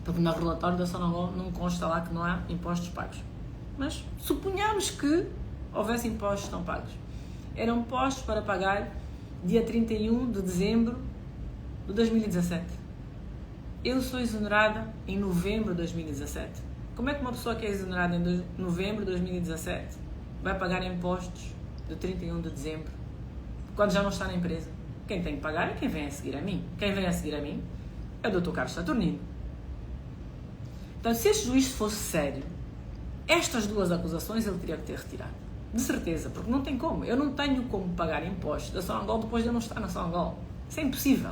Porque no relatório da Sonangol não consta lá que não há impostos pagos. Mas suponhamos que houvesse impostos não pagos. Eram postos para pagar dia 31 de dezembro de 2017. Eu sou exonerada em novembro de 2017. Como é que uma pessoa que é exonerada em novembro de 2017 vai pagar impostos de 31 de dezembro, quando já não está na empresa? Quem tem que pagar é quem vem a seguir a mim. Quem vem a seguir a mim é o Dr. Carlos Saturnino. Então, se este juiz fosse sério, estas duas acusações ele teria que ter retirado. De certeza, porque não tem como. Eu não tenho como pagar impostos da Sonangol depois de eu não estar na Sonangol. Isso é impossível.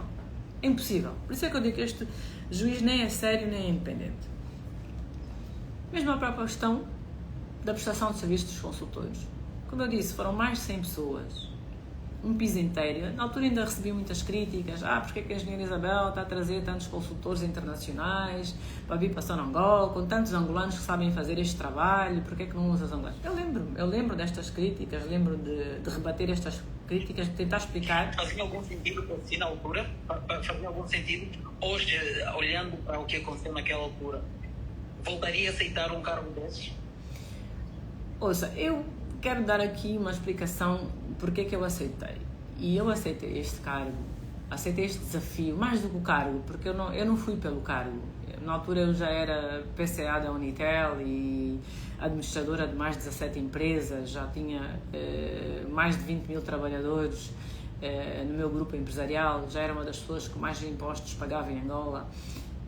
É impossível. Por isso é que eu digo que este juiz nem é sério nem é independente. Mesmo a própria questão da prestação de serviços dos consultores. Como eu disse, foram mais de 100 pessoas. Um piso inteiro. Na altura ainda recebi muitas críticas. Porque é que a engenheira Isabel está a trazer tantos consultores internacionais para vir para Sonangol, com tantos angolanos que sabem fazer este trabalho, porque é que não usa os angolanos? Eu lembro destas críticas, lembro de rebater estas críticas, de tentar explicar. Fazia algum sentido para si na altura? Fazia algum sentido? Hoje, olhando para o que aconteceu naquela altura, voltaria a aceitar um cargo desses? Ouça, eu quero dar aqui uma explicação porque é que eu aceitei. E eu aceitei este cargo, aceitei este desafio, mais do que o cargo, porque eu não fui pelo cargo. Na altura eu já era PCA da Unitel e administradora de mais de 17 empresas, já tinha mais de 20 mil trabalhadores no meu grupo empresarial, já era uma das pessoas que mais impostos pagava em Angola.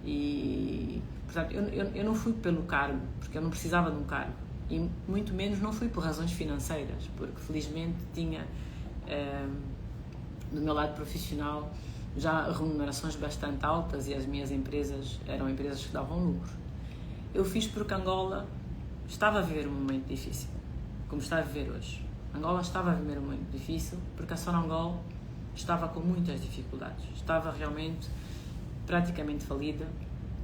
E, portanto, eu não fui pelo cargo, porque eu não precisava de um cargo. E muito menos não fui por razões financeiras, porque felizmente tinha do meu lado profissional já remunerações bastante altas e as minhas empresas eram empresas que davam lucro. Eu fiz porque Angola estava a viver um momento difícil, como está a viver hoje. Angola estava a viver um momento difícil porque a Sonangol estava com muitas dificuldades, estava realmente praticamente falida,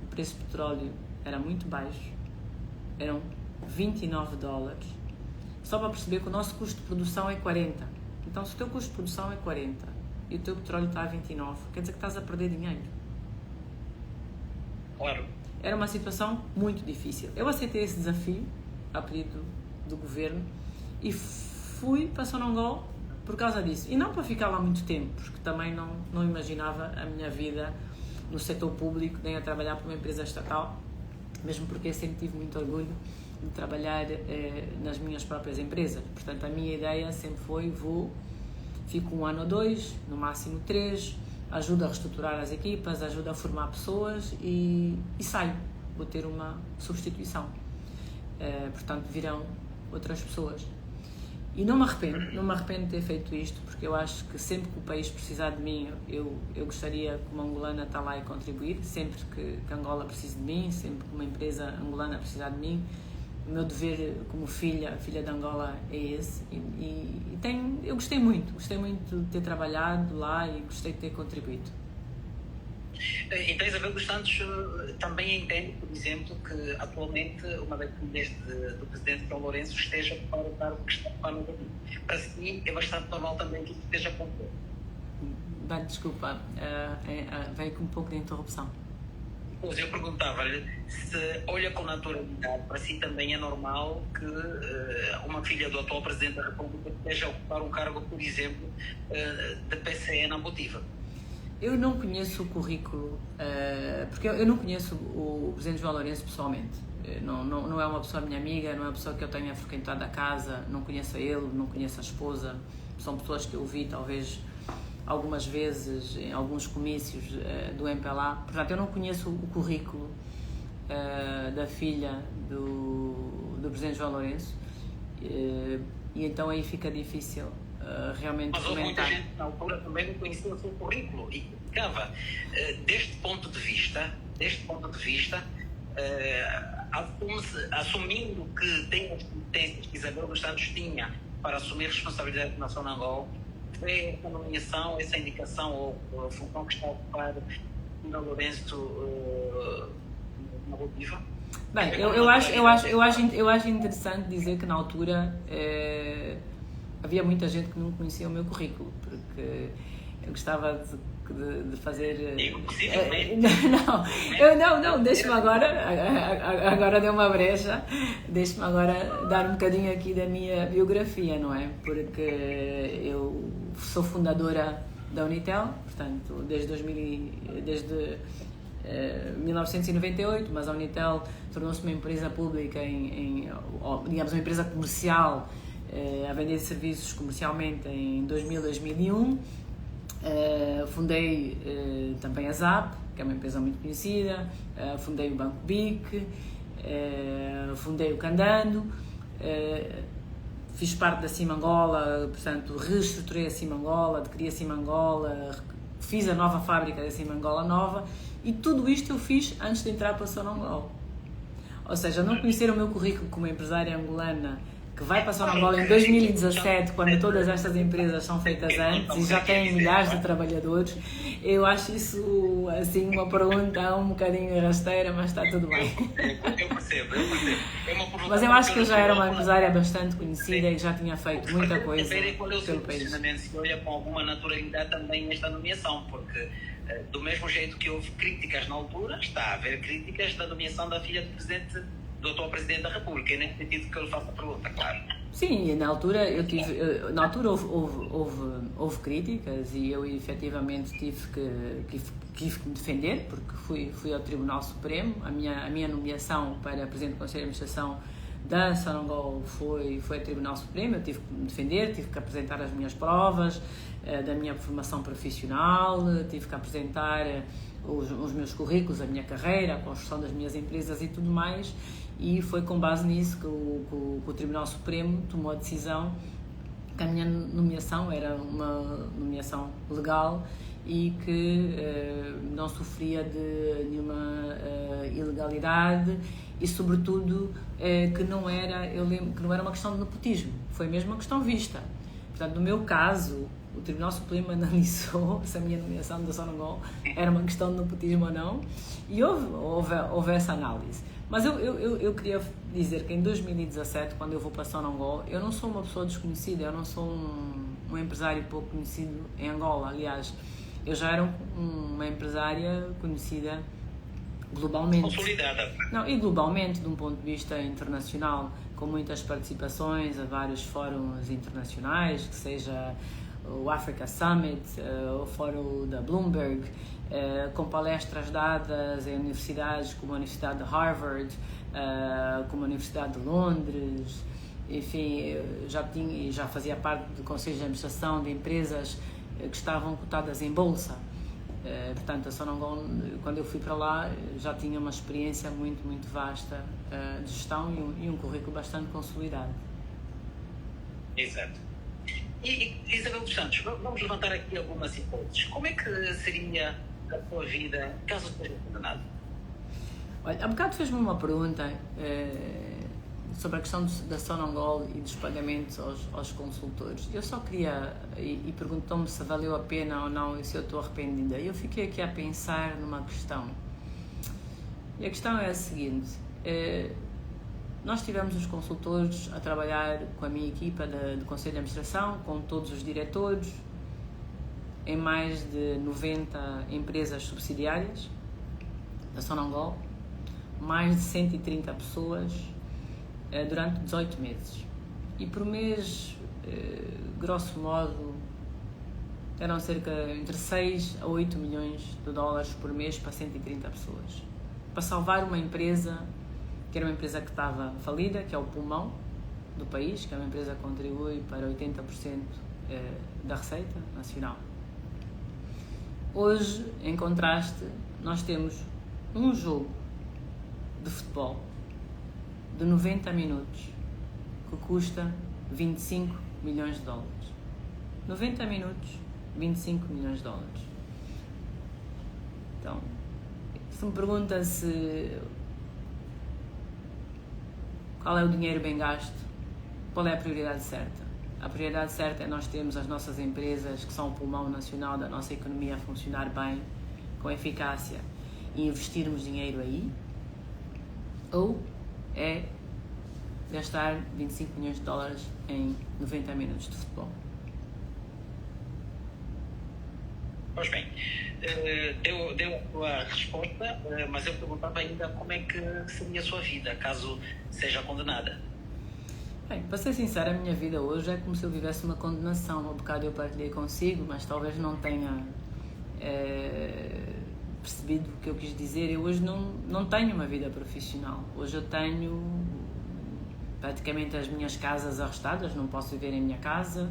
o preço do petróleo era muito baixo, eram $29, só para perceber que o nosso custo de produção é 40. Então, se o teu custo de produção é 40 e o teu petróleo está a 29, quer dizer que estás a perder dinheiro. Claro. Era uma situação muito difícil. Eu aceitei esse desafio a pedido do governo e fui para Sonangol por causa disso. E não para ficar lá muito tempo, porque também não imaginava a minha vida no setor público, nem a trabalhar para uma empresa estatal, mesmo porque eu sempre tive muito orgulho de trabalhar nas minhas próprias empresas. Portanto, a minha ideia sempre foi, fico 1 ano ou 2, no máximo 3, ajudo a reestruturar as equipas, ajudo a formar pessoas e saio. Vou ter uma substituição. Portanto, virão outras pessoas. E não me arrependo de ter feito isto, porque eu acho que sempre que o país precisar de mim, eu gostaria que uma angolana estar lá e contribuir, sempre que Angola precise de mim, sempre que uma empresa angolana precisar de mim. O meu dever como filha de Angola é esse. Eu gostei muito de ter trabalhado lá e gostei de ter contribuído. Então, Isabel dos Santos também entende, por exemplo, que atualmente uma das filhas do presidente João Lourenço esteja para o cargo que está para o Para si é bastante normal também que isso esteja a acontecer. Desculpa, veio com um pouco de interrupção. Pois eu perguntava-lhe se olha com naturalidade, para si também é normal que uma filha do atual Presidente da República esteja a ocupar um cargo, por exemplo, de PCE na Motiva. Eu não conheço o currículo, porque eu não conheço o Presidente João Lourenço pessoalmente. Não é uma pessoa minha amiga, não é uma pessoa que eu tenha frequentado a casa, não conheço a ele, não conheço a esposa. São pessoas que eu vi, talvez, algumas vezes em alguns comícios do MPLA. Portanto, eu não conheço o currículo da filha do Presidente João Lourenço e então aí fica difícil realmente mas houve comentar. muita gente na altura também não conhecia o seu currículo e ficava deste ponto de vista assumindo que tem as competências que Isabel dos Santos tinha para assumir responsabilidade na Sonangol, foi essa nomeação, essa indicação ou a função que está a ocupar João Lourenço na Motiva? Bem, eu acho interessante dizer que na altura havia muita gente que não conhecia o meu currículo, porque Eu gostava de fazer... Não, deixa-me agora deu uma brecha, deixa-me agora dar um bocadinho aqui da minha biografia, não é? Porque eu sou fundadora da Unitel, portanto, desde 1998, mas a Unitel tornou-se uma empresa pública, digamos, uma empresa comercial, a vender serviços comercialmente em 2001. Fundei também a ZAP, que é uma empresa muito conhecida, fundei o Banco BIC, fundei o Candando, fiz parte da CIM Angola, portanto reestruturei a CIM Angola, adquiri a CIM Angola, fiz a nova fábrica da CIM Angola nova, e tudo isto eu fiz antes de entrar para a Sonangol. Ou seja, não conhecer o meu currículo como empresária angolana, que vai para a Sonangol em 2017, quando todas estas empresas são feitas antes e já têm milhares de trabalhadores. Eu acho isso, assim, uma pergunta um bocadinho rasteira, mas está tudo bem. Eu percebo. Mas eu acho que eu já era uma empresária bastante conhecida e já tinha feito muita coisa pelo país. Se olha com alguma naturalidade também esta nomeação, porque do mesmo jeito que houve críticas na altura, está a haver críticas da nomeação da filha do atual Presidente da República, e nesse sentido que eu lhe faço a pergunta, claro. Sim, na altura houve críticas e eu efetivamente tive que me defender, porque fui ao Tribunal Supremo. A minha nomeação para Presidente do Conselho de Administração da Sonangol foi ao Tribunal Supremo. Eu tive que me defender, tive que apresentar as minhas provas da minha formação profissional, tive que apresentar os meus currículos, a minha carreira, a construção das minhas empresas e tudo mais, e foi com base nisso que o Tribunal Supremo tomou a decisão que a minha nomeação era uma nomeação legal e que não sofria de nenhuma ilegalidade e, sobretudo, que não era uma questão de nepotismo, foi mesmo uma questão vista. Portanto, no meu caso, o Tribunal Supremo analisou se a minha nomeação da Sonangol era uma questão de nepotismo ou não, e houve essa análise. Mas eu queria dizer que em 2017, quando eu vou para a Sonangol, eu não sou uma pessoa desconhecida, eu não sou um empresário pouco conhecido em Angola. Aliás, eu já era uma empresária conhecida globalmente. Consolidada. Não, e globalmente, de um ponto de vista internacional, com muitas participações a vários fóruns internacionais, que seja o Africa Summit, o fórum da Bloomberg, com palestras dadas em universidades como a Universidade de Harvard, como a Universidade de Londres. Enfim, já fazia parte do Conselho de Administração de empresas que estavam cotadas em bolsa. Portanto, a Sonangol, quando eu fui para lá, já tinha uma experiência muito, muito vasta de gestão e um currículo bastante consolidado. Exato. E Isabel dos Santos, vamos levantar aqui algumas hipóteses. Como é que seria a tua vida caso seja condenado? Olha, há bocado fez-me uma pergunta sobre a questão da Sonangol e dos pagamentos aos consultores. Eu só queria, e perguntou-me se valeu a pena ou não e se eu estou arrependida. Eu fiquei aqui a pensar numa questão. E a questão é a seguinte: nós tivemos os consultores a trabalhar com a minha equipa de Conselho de Administração, com todos os diretores, em mais de 90 empresas subsidiárias da Sonangol, mais de 130 pessoas, durante 18 meses. E por mês, grosso modo, eram cerca entre 6 a 8 milhões de dólares por mês para 130 pessoas. Para salvar uma empresa, que era uma empresa que estava falida, que é o pulmão do país, que é uma empresa que contribui para 80% da receita nacional. Hoje, em contraste, nós temos um jogo de futebol de 90 minutos que custa 25 milhões de dólares. 90 minutos, 25 milhões de dólares. Então, se me pergunta qual é o dinheiro bem gasto, qual é a prioridade certa? A prioridade certa é nós termos as nossas empresas, que são o pulmão nacional da nossa economia, a funcionar bem, com eficácia, e investirmos dinheiro aí, ou é gastar 25 milhões de dólares em 90 minutos de futebol? Pois bem, deu a sua resposta, mas eu perguntava ainda como é que seria a sua vida, caso seja condenada. Bem, para ser sincera, a minha vida hoje é como se eu vivesse uma condenação. Há bocado eu partilhei consigo, mas talvez não tenha percebido o que eu quis dizer. Eu hoje não tenho uma vida profissional. Hoje eu tenho praticamente as minhas casas arrestadas, não posso viver em minha casa,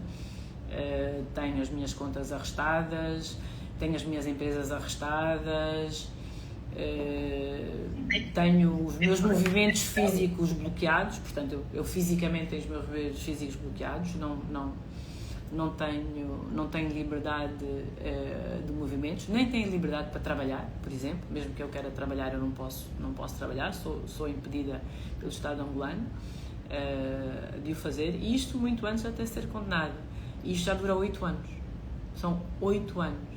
tenho as minhas contas arrestadas, tenho as minhas empresas arrestadas, tenho os meus movimentos físicos bloqueados, portanto eu fisicamente tenho os meus movimentos físicos bloqueados, não tenho liberdade de movimentos, nem tenho liberdade para trabalhar, por exemplo, mesmo que eu queira trabalhar eu não posso trabalhar, sou impedida pelo Estado angolano de o fazer, e isto muito antes de até ser condenada, e isto já dura 8 anos, são 8 anos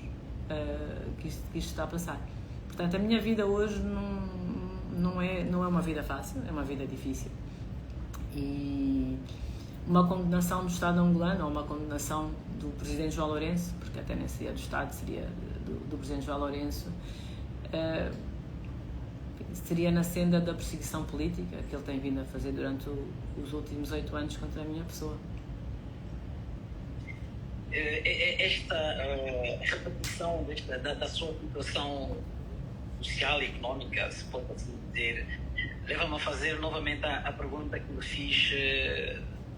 que isto está a passar. Portanto, a minha vida hoje não é uma vida fácil, é uma vida difícil. E uma condenação do Estado angolano, ou uma condenação do Presidente João Lourenço, porque até nem seria do Estado, seria do Presidente João Lourenço, seria na senda da perseguição política que ele tem vindo a fazer durante os últimos 8 anos contra a minha pessoa. Esta petição da sua situação social e económica, se pode assim dizer, leva-me a fazer novamente a pergunta que me fiz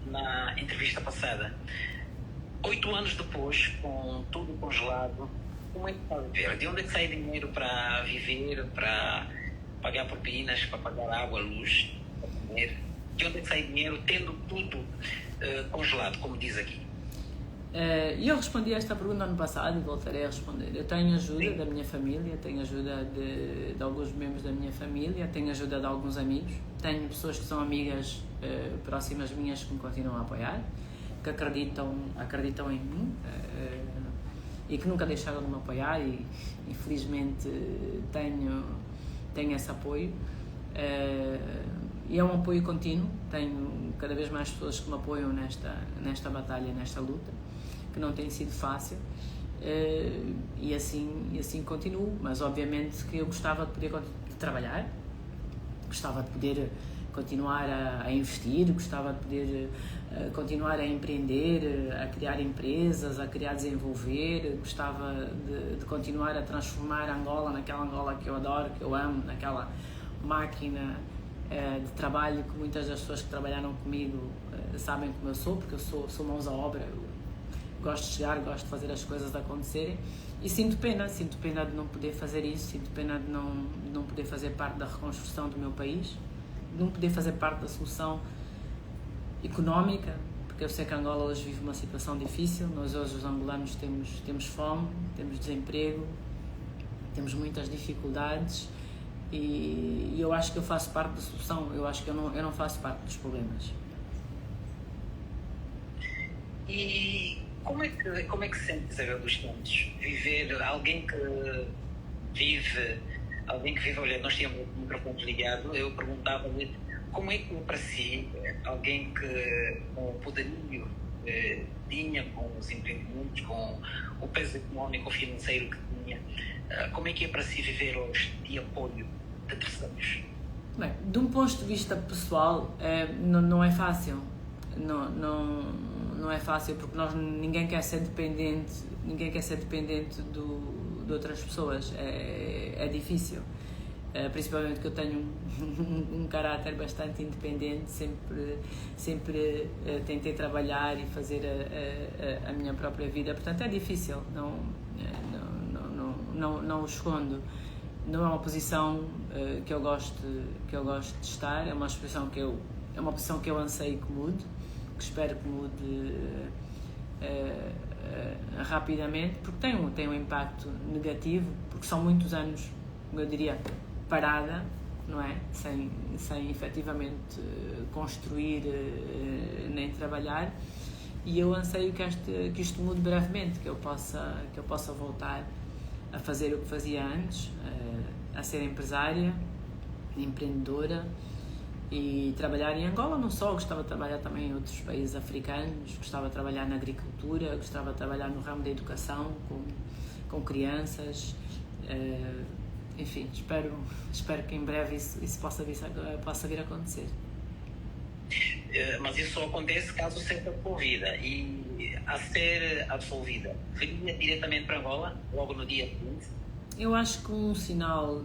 na entrevista passada. 8 anos depois, com tudo congelado, como é que está a viver? De onde é que sai dinheiro para viver, para pagar propinas, para pagar água, luz, para comer? De onde é que sai dinheiro tendo tudo congelado, como diz aqui? E eu respondi a esta pergunta ano passado e voltarei a responder. Eu tenho ajuda da minha família, tenho ajuda de alguns membros da minha família, tenho ajuda de alguns amigos, tenho pessoas que são amigas próximas minhas que me continuam a apoiar, que acreditam em mim e que nunca deixaram de me apoiar, e infelizmente tenho esse apoio. E é um apoio contínuo, tenho cada vez mais pessoas que me apoiam nesta batalha, nesta luta, que não tem sido fácil, e assim continuo, mas obviamente que eu gostava de poder trabalhar, gostava de poder continuar a investir, gostava de poder continuar a empreender, a criar empresas, a criar desenvolver, gostava de continuar a transformar Angola naquela Angola que eu adoro, que eu amo, naquela máquina de trabalho que muitas das pessoas que trabalharam comigo sabem como eu sou, porque eu sou mãos à obra, eu gosto de chegar, gosto de fazer as coisas acontecerem, e sinto pena de não poder fazer isso, sinto pena de não poder fazer parte da reconstrução do meu país, de não poder fazer parte da solução económica, porque eu sei que Angola hoje vive uma situação difícil, nós hoje os angolanos temos fome, temos desemprego, temos muitas dificuldades, e eu acho que eu faço parte da solução, eu acho que eu não faço parte dos problemas. E como é que se sente, Isabel dos Santos, viver, alguém que vive, olha, nós tínhamos o microfone ligado, eu perguntava-lhe como é que para si, alguém que com o poderio tinha, com os empreendimentos, com o peso económico, financeiro que tinha, como é que é para si viver hoje de apoio de terceiros? Bem, de um ponto de vista pessoal, não é fácil. Não é fácil, porque ninguém quer ser dependente de outras pessoas. É difícil. Principalmente que eu tenho um caráter bastante independente, sempre tentei trabalhar e fazer a minha própria vida, portanto é difícil, não o escondo. Não é uma posição que eu gosto de estar, é uma posição que eu anseio que mude, que espero que mude rapidamente, porque tem um impacto negativo, porque são muitos anos, eu diria, parada, não é? Sem efetivamente construir nem trabalhar, e eu anseio que isto mude brevemente, que eu possa voltar a fazer o que fazia antes, a ser empresária, empreendedora, e trabalhar em Angola não só, gostava de trabalhar também em outros países africanos, gostava de trabalhar na agricultura, gostava de trabalhar no ramo da educação, com crianças. Enfim, espero que em breve isso possa vir a acontecer. Mas isso só acontece caso seja absolvida. E a ser absolvida, viria diretamente para Angola, logo no dia 15? Eu acho que um sinal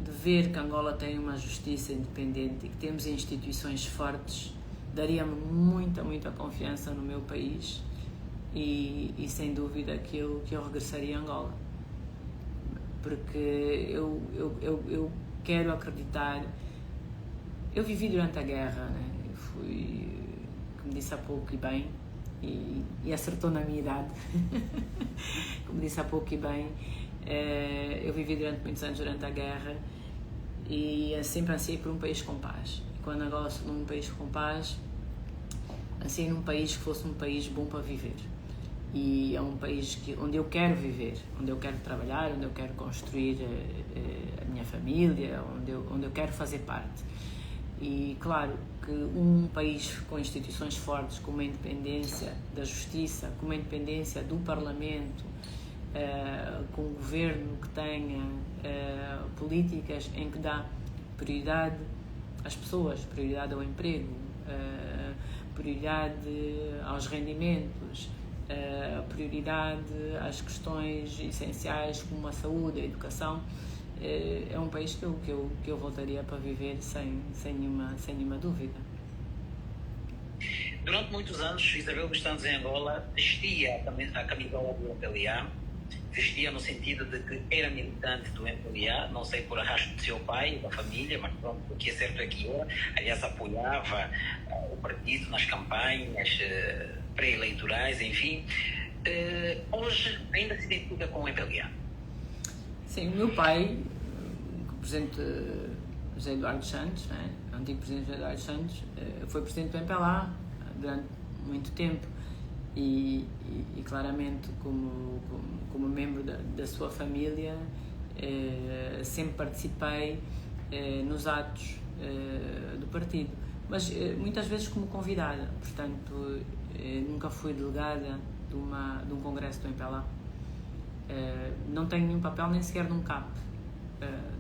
de ver que Angola tem uma justiça independente e que temos instituições fortes daria-me muita confiança no meu país e sem dúvida que eu regressaria a Angola. Porque eu quero acreditar. Eu vivi durante a guerra, né? Eu fui, como disse há pouco e bem, e acertou na minha idade, como disse há pouco e bem, eu vivi durante muitos anos durante a guerra e sempre ansiei por um país com paz. E quando Angola se tornou um país com paz, ansiei num país que fosse um país bom para viver. E é um país onde eu quero viver, onde eu quero trabalhar, onde eu quero construir a minha família, onde eu quero fazer parte. E claro que um país com instituições fortes, com uma independência da justiça, com uma independência do Parlamento, com um governo que tenha políticas em que dá prioridade às pessoas, prioridade ao emprego, prioridade aos rendimentos, prioridade às questões essenciais como a saúde, a educação, é um país que eu voltaria para viver sem nenhuma dúvida. Durante muitos anos, Isabel dos Santos em Angola vestia a camisola do MPLA, vestia no sentido de que era militante do MPLA, não sei por arrasto do seu pai, da família, mas pronto, o que é certo é que era. Aliás, apoiava o partido nas campanhas pré-eleitorais, enfim. Hoje ainda se identifica com o MPLA? Sim, o meu pai, o presidente José Eduardo Santos, né, o antigo presidente José Eduardo Santos, foi presidente do MPLA durante muito tempo e claramente como membro da sua família sempre participei nos atos do partido, mas muitas vezes como convidada, portanto nunca fui delegada de um congresso do MPLA. Não tenho nenhum papel nem sequer num CAP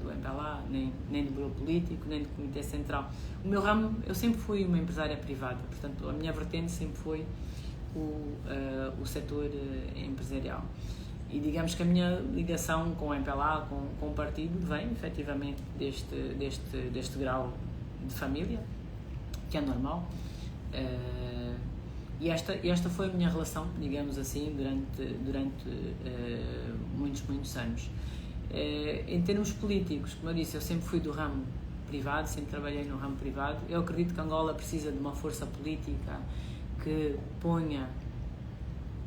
do MPLA, nem do Bureau Político, nem do Comitê Central. O meu ramo, eu sempre fui uma empresária privada, portanto a minha vertente sempre foi o setor empresarial. E digamos que a minha ligação com o MPLA, com o partido, vem efetivamente deste grau de família, que é normal. E esta foi a minha relação, digamos assim, durante muitos anos. Em termos políticos, como eu disse, eu sempre fui do ramo privado, sempre trabalhei no ramo privado. Eu acredito que Angola precisa de uma força política que ponha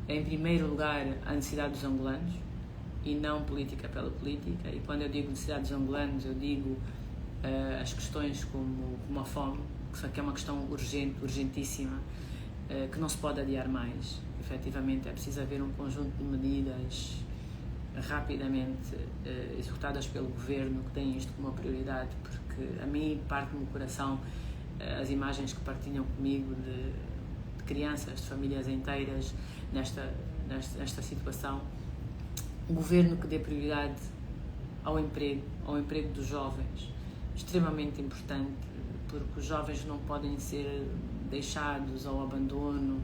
em primeiro lugar a necessidade dos angolanos e não política pela política. E quando eu digo necessidade dos angolanos, eu digo as questões como a fome, que é uma questão urgente, urgentíssima, que não se pode adiar mais. Efetivamente é preciso haver um conjunto de medidas rapidamente executadas pelo governo que têm isto como uma prioridade, porque a mim parte-me o coração as imagens que partilham comigo de crianças, de famílias inteiras nesta situação. Um governo que dê prioridade ao emprego dos jovens, extremamente importante, porque os jovens não podem ser deixados ao abandono,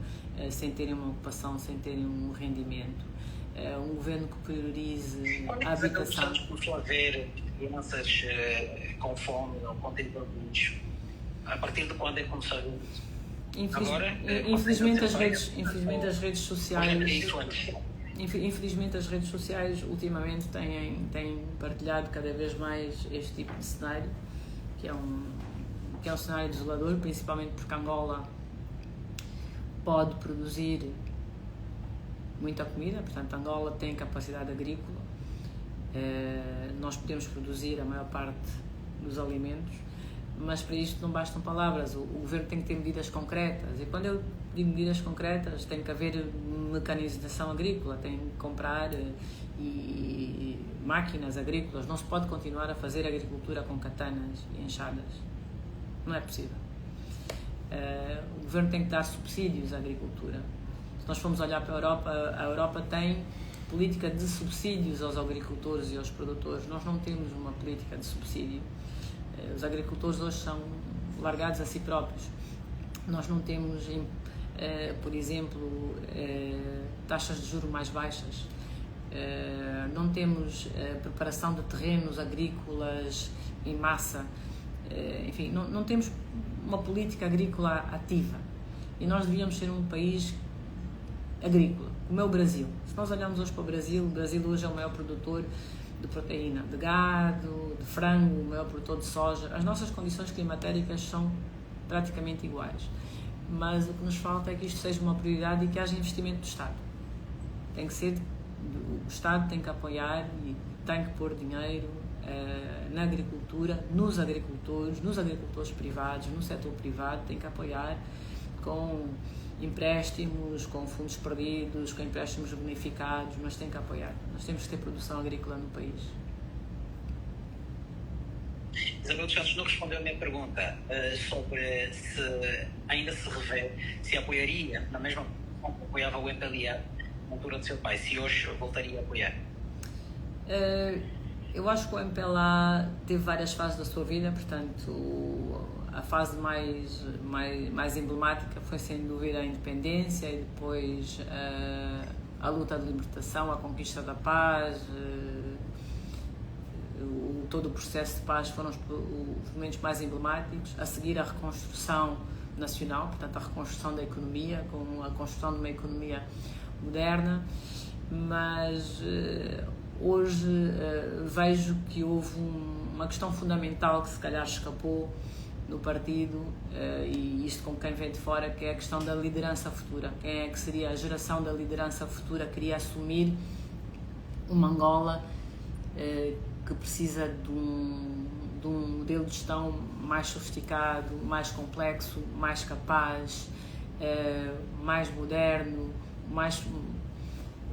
sem terem uma ocupação, sem terem um rendimento. Um governo que priorize a habitação. Começou a ver crianças com fome ou com desenvolvimentos. A partir de quando é que começou a ver isso? Infelizmente as redes sociais ultimamente têm partilhado cada vez mais este tipo de cenário, que é um cenário desolador, principalmente porque Angola pode produzir muita comida, portanto Angola tem capacidade agrícola, nós podemos produzir a maior parte dos alimentos, mas para isto não bastam palavras, o governo tem que ter medidas concretas, e quando eu digo medidas concretas tem que haver mecanização agrícola, tem que comprar máquinas agrícolas, não se pode continuar a fazer agricultura com katanas e enxadas, não é possível. O governo tem que dar subsídios à agricultura, Se nós formos olhar para a Europa tem política de subsídios aos agricultores e aos produtores. Nós não temos uma política de subsídio. Os agricultores hoje são largados a si próprios. Nós não temos, por exemplo, taxas de juros mais baixas. Não temos preparação de terrenos agrícolas em massa. Enfim, não temos uma política agrícola ativa. E nós devíamos ser um país agrícola, como é o Brasil. Se nós olharmos hoje para o Brasil hoje é o maior produtor de proteína, de gado, de frango, o maior produtor de soja. As nossas condições climatéricas são praticamente iguais. Mas o que nos falta é que isto seja uma prioridade e que haja investimento do Estado. Tem que ser, o Estado tem que apoiar e tem que pôr dinheiro na agricultura, nos agricultores privados, no setor privado, tem que apoiar com empréstimos, com fundos perdidos, com empréstimos bonificados, mas tem que apoiar. Nós temos que ter produção agrícola no país. Isabel dos Santos não respondeu a minha pergunta sobre se ainda se revê, se apoiaria na mesma forma que apoiava o MPLA na altura do seu pai, se hoje voltaria a apoiar. Eu acho que o MPLA teve várias fases da sua vida, portanto a fase mais emblemática foi sem dúvida a independência e depois a luta de libertação, a conquista da paz, todo o processo de paz foram os momentos mais emblemáticos. A seguir a reconstrução nacional, portanto a reconstrução da economia, com a construção de uma economia moderna, mas hoje vejo que houve uma questão fundamental que se calhar escapou no partido, e isto com quem vem de fora, que é a questão da liderança futura. Quem é que seria a geração da liderança futura que queria assumir uma Angola que precisa de um modelo de gestão mais sofisticado, mais complexo, mais capaz, mais moderno,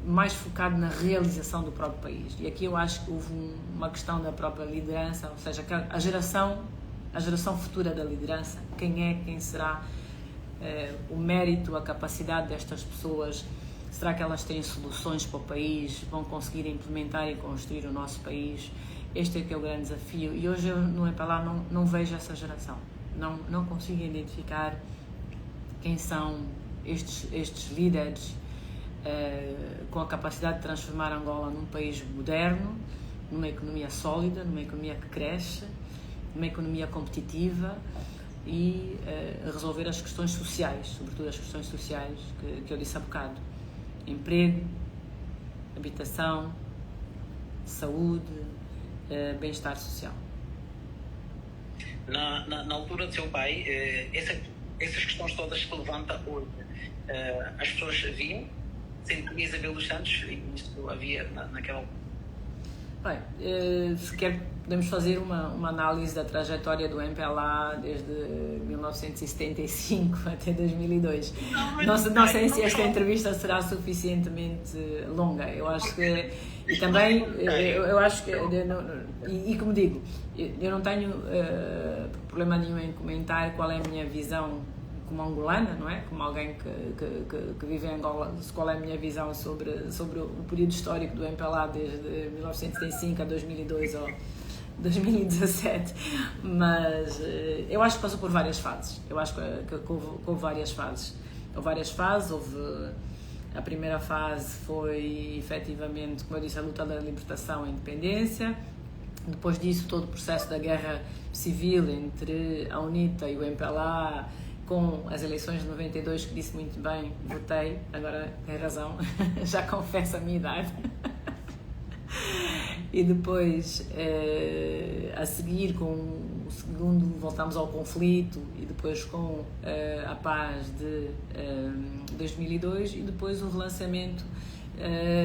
mais focado na realização do próprio país. E aqui eu acho que houve uma questão da própria liderança, ou seja, a geração futura da liderança, quem será, o mérito, a capacidade destas pessoas, será que elas têm soluções para o país, vão conseguir implementar e construir o nosso país? Este é que é o grande desafio, e hoje eu no MPLA não vejo essa geração, não consigo identificar quem são estes líderes com a capacidade de transformar Angola num país moderno, numa economia sólida, numa economia que cresce, numa economia competitiva e resolver as questões sociais, sobretudo as questões sociais que eu disse há bocado: emprego, habitação, saúde, bem-estar social. Na altura do seu pai, essas questões todas que levanta hoje, as pessoas viam, sentiam Isabel dos Santos, e isto havia naquela. Bem, se quer, podemos fazer uma análise da trajetória do MPLA desde 1975 até 2002. Não sei se esta entrevista será suficientemente longa. Eu acho que, e também, eu acho que, e como digo, eu não tenho problema nenhum em comentar qual é a minha visão como angolana, não é? Como alguém que vive em Angola, qual é a minha visão sobre o período histórico do MPLA desde 1975 a 2002 ou 2017, mas eu acho que passou por várias fases. Eu acho que houve várias fases. A primeira fase foi, efetivamente, como eu disse, a luta da libertação e independência. Depois disso, todo o processo da guerra civil entre a UNITA e o MPLA, com as eleições de 92, que disse muito bem, votei, agora tem razão, já confesso a minha idade. E depois, a seguir, com o segundo, voltamos ao conflito, e depois com a paz de 2002, e depois o relançamento,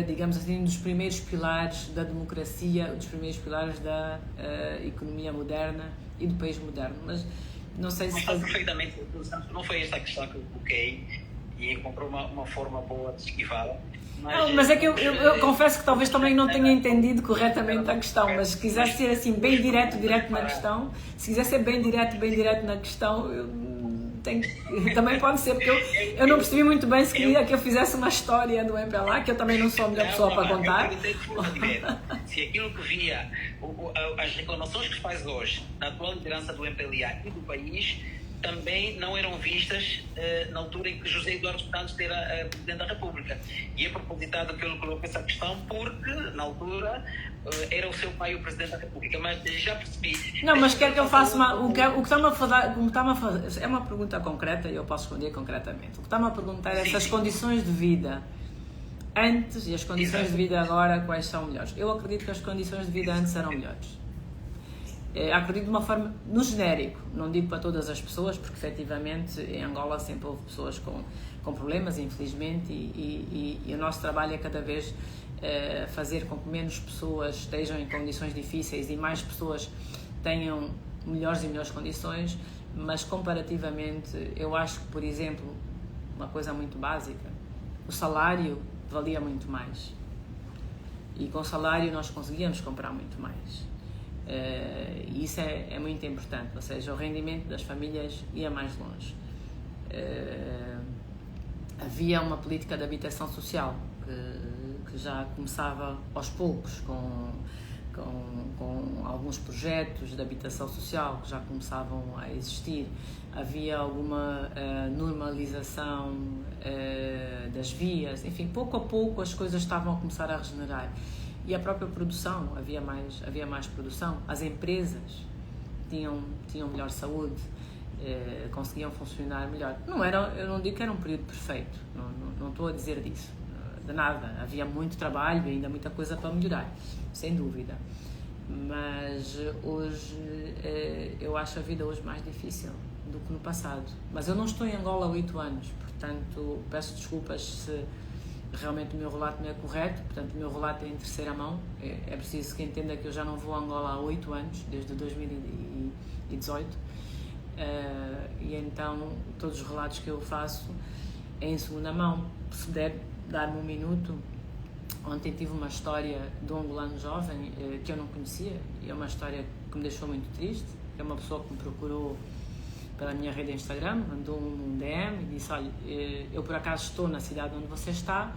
digamos assim, dos primeiros pilares da democracia, dos primeiros pilares da economia moderna e do país moderno. Mas não sei se... Mas perfeitamente, não foi esta a questão que eu coloquei e encontrou uma forma boa de esquivá-la. Mas é que eu confesso que talvez também não tenha entendido corretamente a questão, mas se quisesse ser assim bem direto na questão, se quiser ser bem direto na questão, também pode ser, porque eu não percebi muito bem se queria que eu fizesse uma história do MPLA, que eu também não sou a melhor pessoa para contar. Se aquilo que via, as reclamações que se faz hoje na atual liderança do MPLA e do país, também não eram vistas na altura em que José Eduardo Santos era Presidente da República. E é propositado que eu coloque essa questão porque, na altura, era o seu pai o Presidente da República. Mas já percebi... Não, mas quer que eu faça o que está-me a fazer... É uma pergunta concreta e eu posso responder concretamente. O que está-me a perguntar é se as condições de vida antes e as condições de vida agora, quais são melhores. Eu acredito que as condições de vida antes eram melhores. Acredito de uma forma, no genérico, não digo para todas as pessoas, porque efetivamente em Angola sempre houve pessoas com problemas, infelizmente, e o nosso trabalho é cada vez fazer com que menos pessoas estejam em condições difíceis e mais pessoas tenham melhores e melhores condições, mas comparativamente eu acho que, por exemplo, uma coisa muito básica, o salário valia muito mais e com o salário nós conseguíamos comprar muito mais. E isso é muito importante, ou seja, o rendimento das famílias ia mais longe. Havia uma política de habitação social que já começava aos poucos com alguns projetos de habitação social que já começavam a existir. Havia alguma normalização das vias, enfim, pouco a pouco as coisas estavam a começar a regenerar. E a própria produção, havia mais produção, as empresas tinham melhor saúde, conseguiam funcionar melhor. Eu não digo que era um período perfeito, não estou a dizer disso, de nada. Havia muito trabalho e ainda muita coisa para melhorar, sem dúvida. Mas hoje, eu acho a vida hoje mais difícil do que no passado. Mas eu não estou em Angola há 8 anos, portanto, peço desculpas se realmente o meu relato não é correto, portanto o meu relato é em terceira mão. É preciso que entenda que eu já não vou a Angola há 8 anos, desde 2018, e então todos os relatos que eu faço é em segunda mão. Se puder dar-me um minuto, ontem tive uma história de um angolano jovem que eu não conhecia, e é uma história que me deixou muito triste. É uma pessoa que me procurou pela minha rede Instagram, mandou um DM e disse: olha, eu por acaso estou na cidade onde você está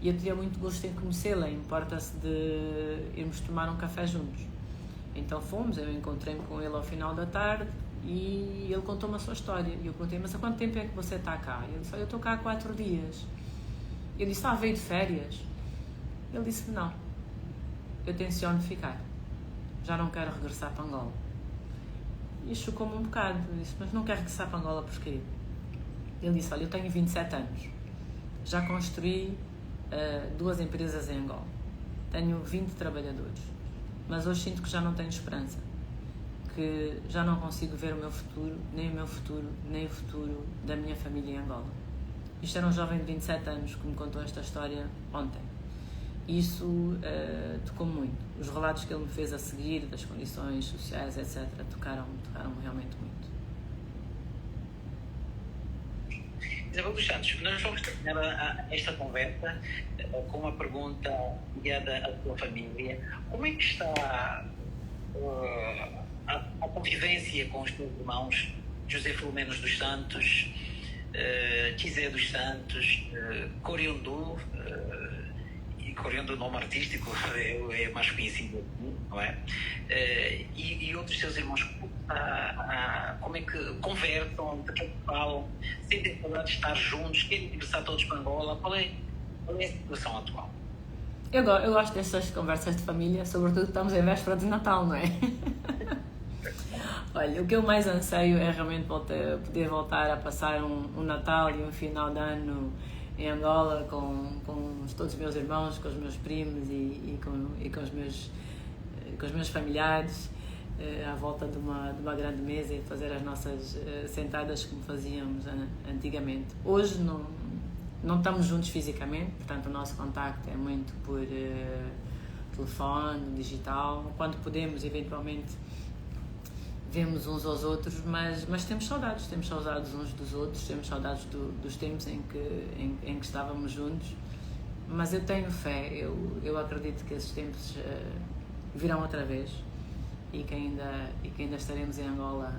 e eu teria muito gosto em conhecê-la, importa-se de irmos tomar um café juntos. Então fomos, eu encontrei-me com ele ao final da tarde e ele contou-me a sua história. E eu perguntei: mas há quanto tempo é que você está cá? Ele disse: olha, eu estou cá há 4 dias. Eu disse: veio de férias? Ele disse: não, eu tenciono ficar, já não quero regressar para Angola. E chocou-me um bocado. Eu disse: mas não quero regressar para Angola porquê? Ele disse: olha, eu tenho 27 anos, já construí 2 empresas em Angola, tenho 20 trabalhadores, mas hoje sinto que já não tenho esperança, que já não consigo ver o meu futuro, nem o futuro da minha família em Angola. Isto era um jovem de 27 anos que me contou esta história ontem. Isso tocou-me muito. Os relatos que ele me fez a seguir, das condições sociais, etc., tocaram-me realmente muito. Isabel dos Santos, nós vamos terminar esta conversa com uma pergunta ligada à tua família. Como é que está a convivência com os teus irmãos José Filomeno dos Santos, Kizé dos Santos, Coriundu, Coriundu, nome artístico, é mais conhecido, não é? E outros seus irmãos, como é que conversam, de que falam, sentem saudade de estar juntos, querem regressar todos para Angola? Qual é a situação atual? Eu gosto dessas conversas de família, sobretudo estamos em véspera de Natal, não é? Olha, o que eu mais anseio é realmente poder voltar a passar um Natal e um final de ano em Angola com todos os meus irmãos, com os meus primos e com os meus familiares, à volta de uma grande mesa e fazer as nossas sentadas como fazíamos antigamente. Hoje não estamos juntos fisicamente, portanto o nosso contacto é muito por telefone, digital. Quando podemos, eventualmente, vemos uns aos outros, mas temos saudades uns dos outros, temos saudades dos tempos em que estávamos juntos, mas eu tenho fé, eu acredito que esses tempos virão outra vez e que ainda estaremos em Angola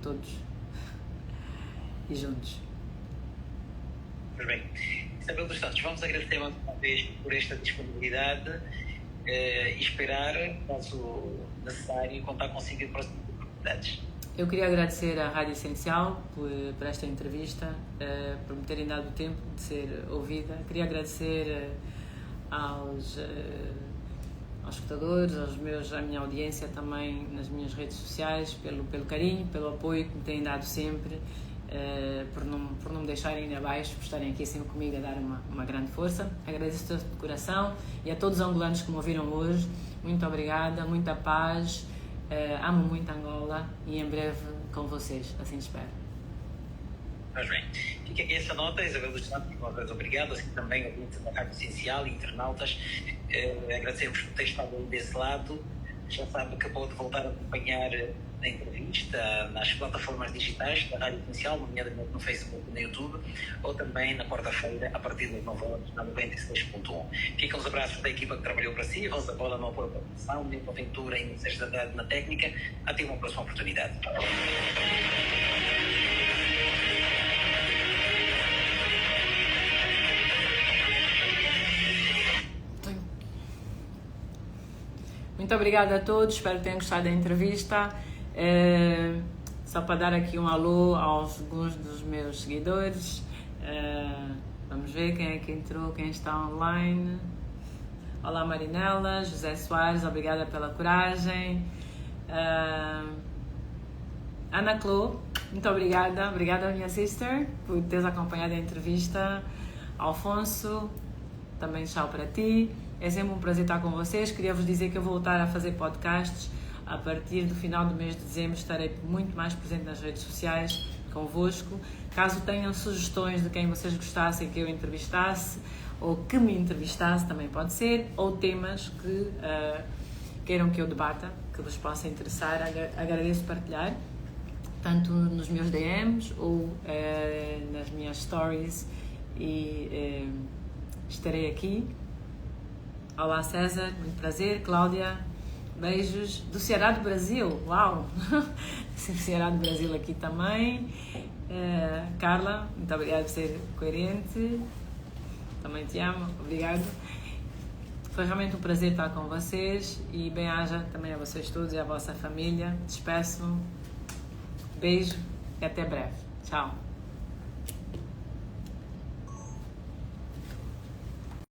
todos e juntos. Pois bem, Isabel dos Santos, vamos agradecer mais uma vez por esta disponibilidade e esperar, caso necessário, contar consigo em próximas oportunidades. Eu queria agradecer à Rádio Essencial por esta entrevista, por me terem dado o tempo de ser ouvida. Queria agradecer aos escutadores, à minha audiência também nas minhas redes sociais, pelo carinho, pelo apoio que me têm dado sempre, por não me deixarem abaixo, por estarem aqui sempre comigo a dar uma grande força. Agradeço de coração, e a todos os angolanos que me ouviram hoje, muito obrigada, muita paz, amo muito Angola e em breve com vocês, assim espero. Pois bem, fica aqui essa nota, Isabel dos Santos, uma vez obrigado, assim também ouvintes da Rádio Essencial e internautas. Agradecemos por ter estado desse lado. Já sabe que pode voltar a acompanhar a entrevista nas plataformas digitais da Rádio Essencial, nomeadamente no Facebook e no YouTube, ou também na quarta-feira, a partir das 9 horas, na 96.1. Ficam os abraços da equipa que trabalhou para si, Rosa Bola na produção, Nilton Ventura e Inês da Dade na técnica. Até uma próxima oportunidade. Muito obrigada a todos, espero que tenham gostado da entrevista. Só para dar aqui um alô a alguns dos meus seguidores. Vamos ver quem é que entrou, quem está online. Olá Marinela, José Soares, obrigada pela coragem. Ana Clô, muito obrigada minha sister, por teres acompanhado a entrevista. Alfonso, também tchau para ti. É sempre um prazer estar com vocês. Queria vos dizer que eu vou voltar a fazer podcasts. A partir do final do mês de dezembro estarei muito mais presente nas redes sociais convosco. Caso tenham sugestões de quem vocês gostassem que eu entrevistasse ou que me entrevistasse, também pode ser, ou temas que queiram que eu debata, que vos possa interessar, agradeço partilhar, tanto nos meus DMs ou nas minhas stories, e estarei aqui. Olá César, muito prazer. Cláudia, beijos. Do Ceará do Brasil, uau! Do Ceará do Brasil aqui também. Carla, muito obrigada por ser coerente. Também te amo, obrigado. Foi realmente um prazer estar com vocês, e bem-aja também a vocês todos e à vossa família. Despeço, beijo e até breve. Tchau.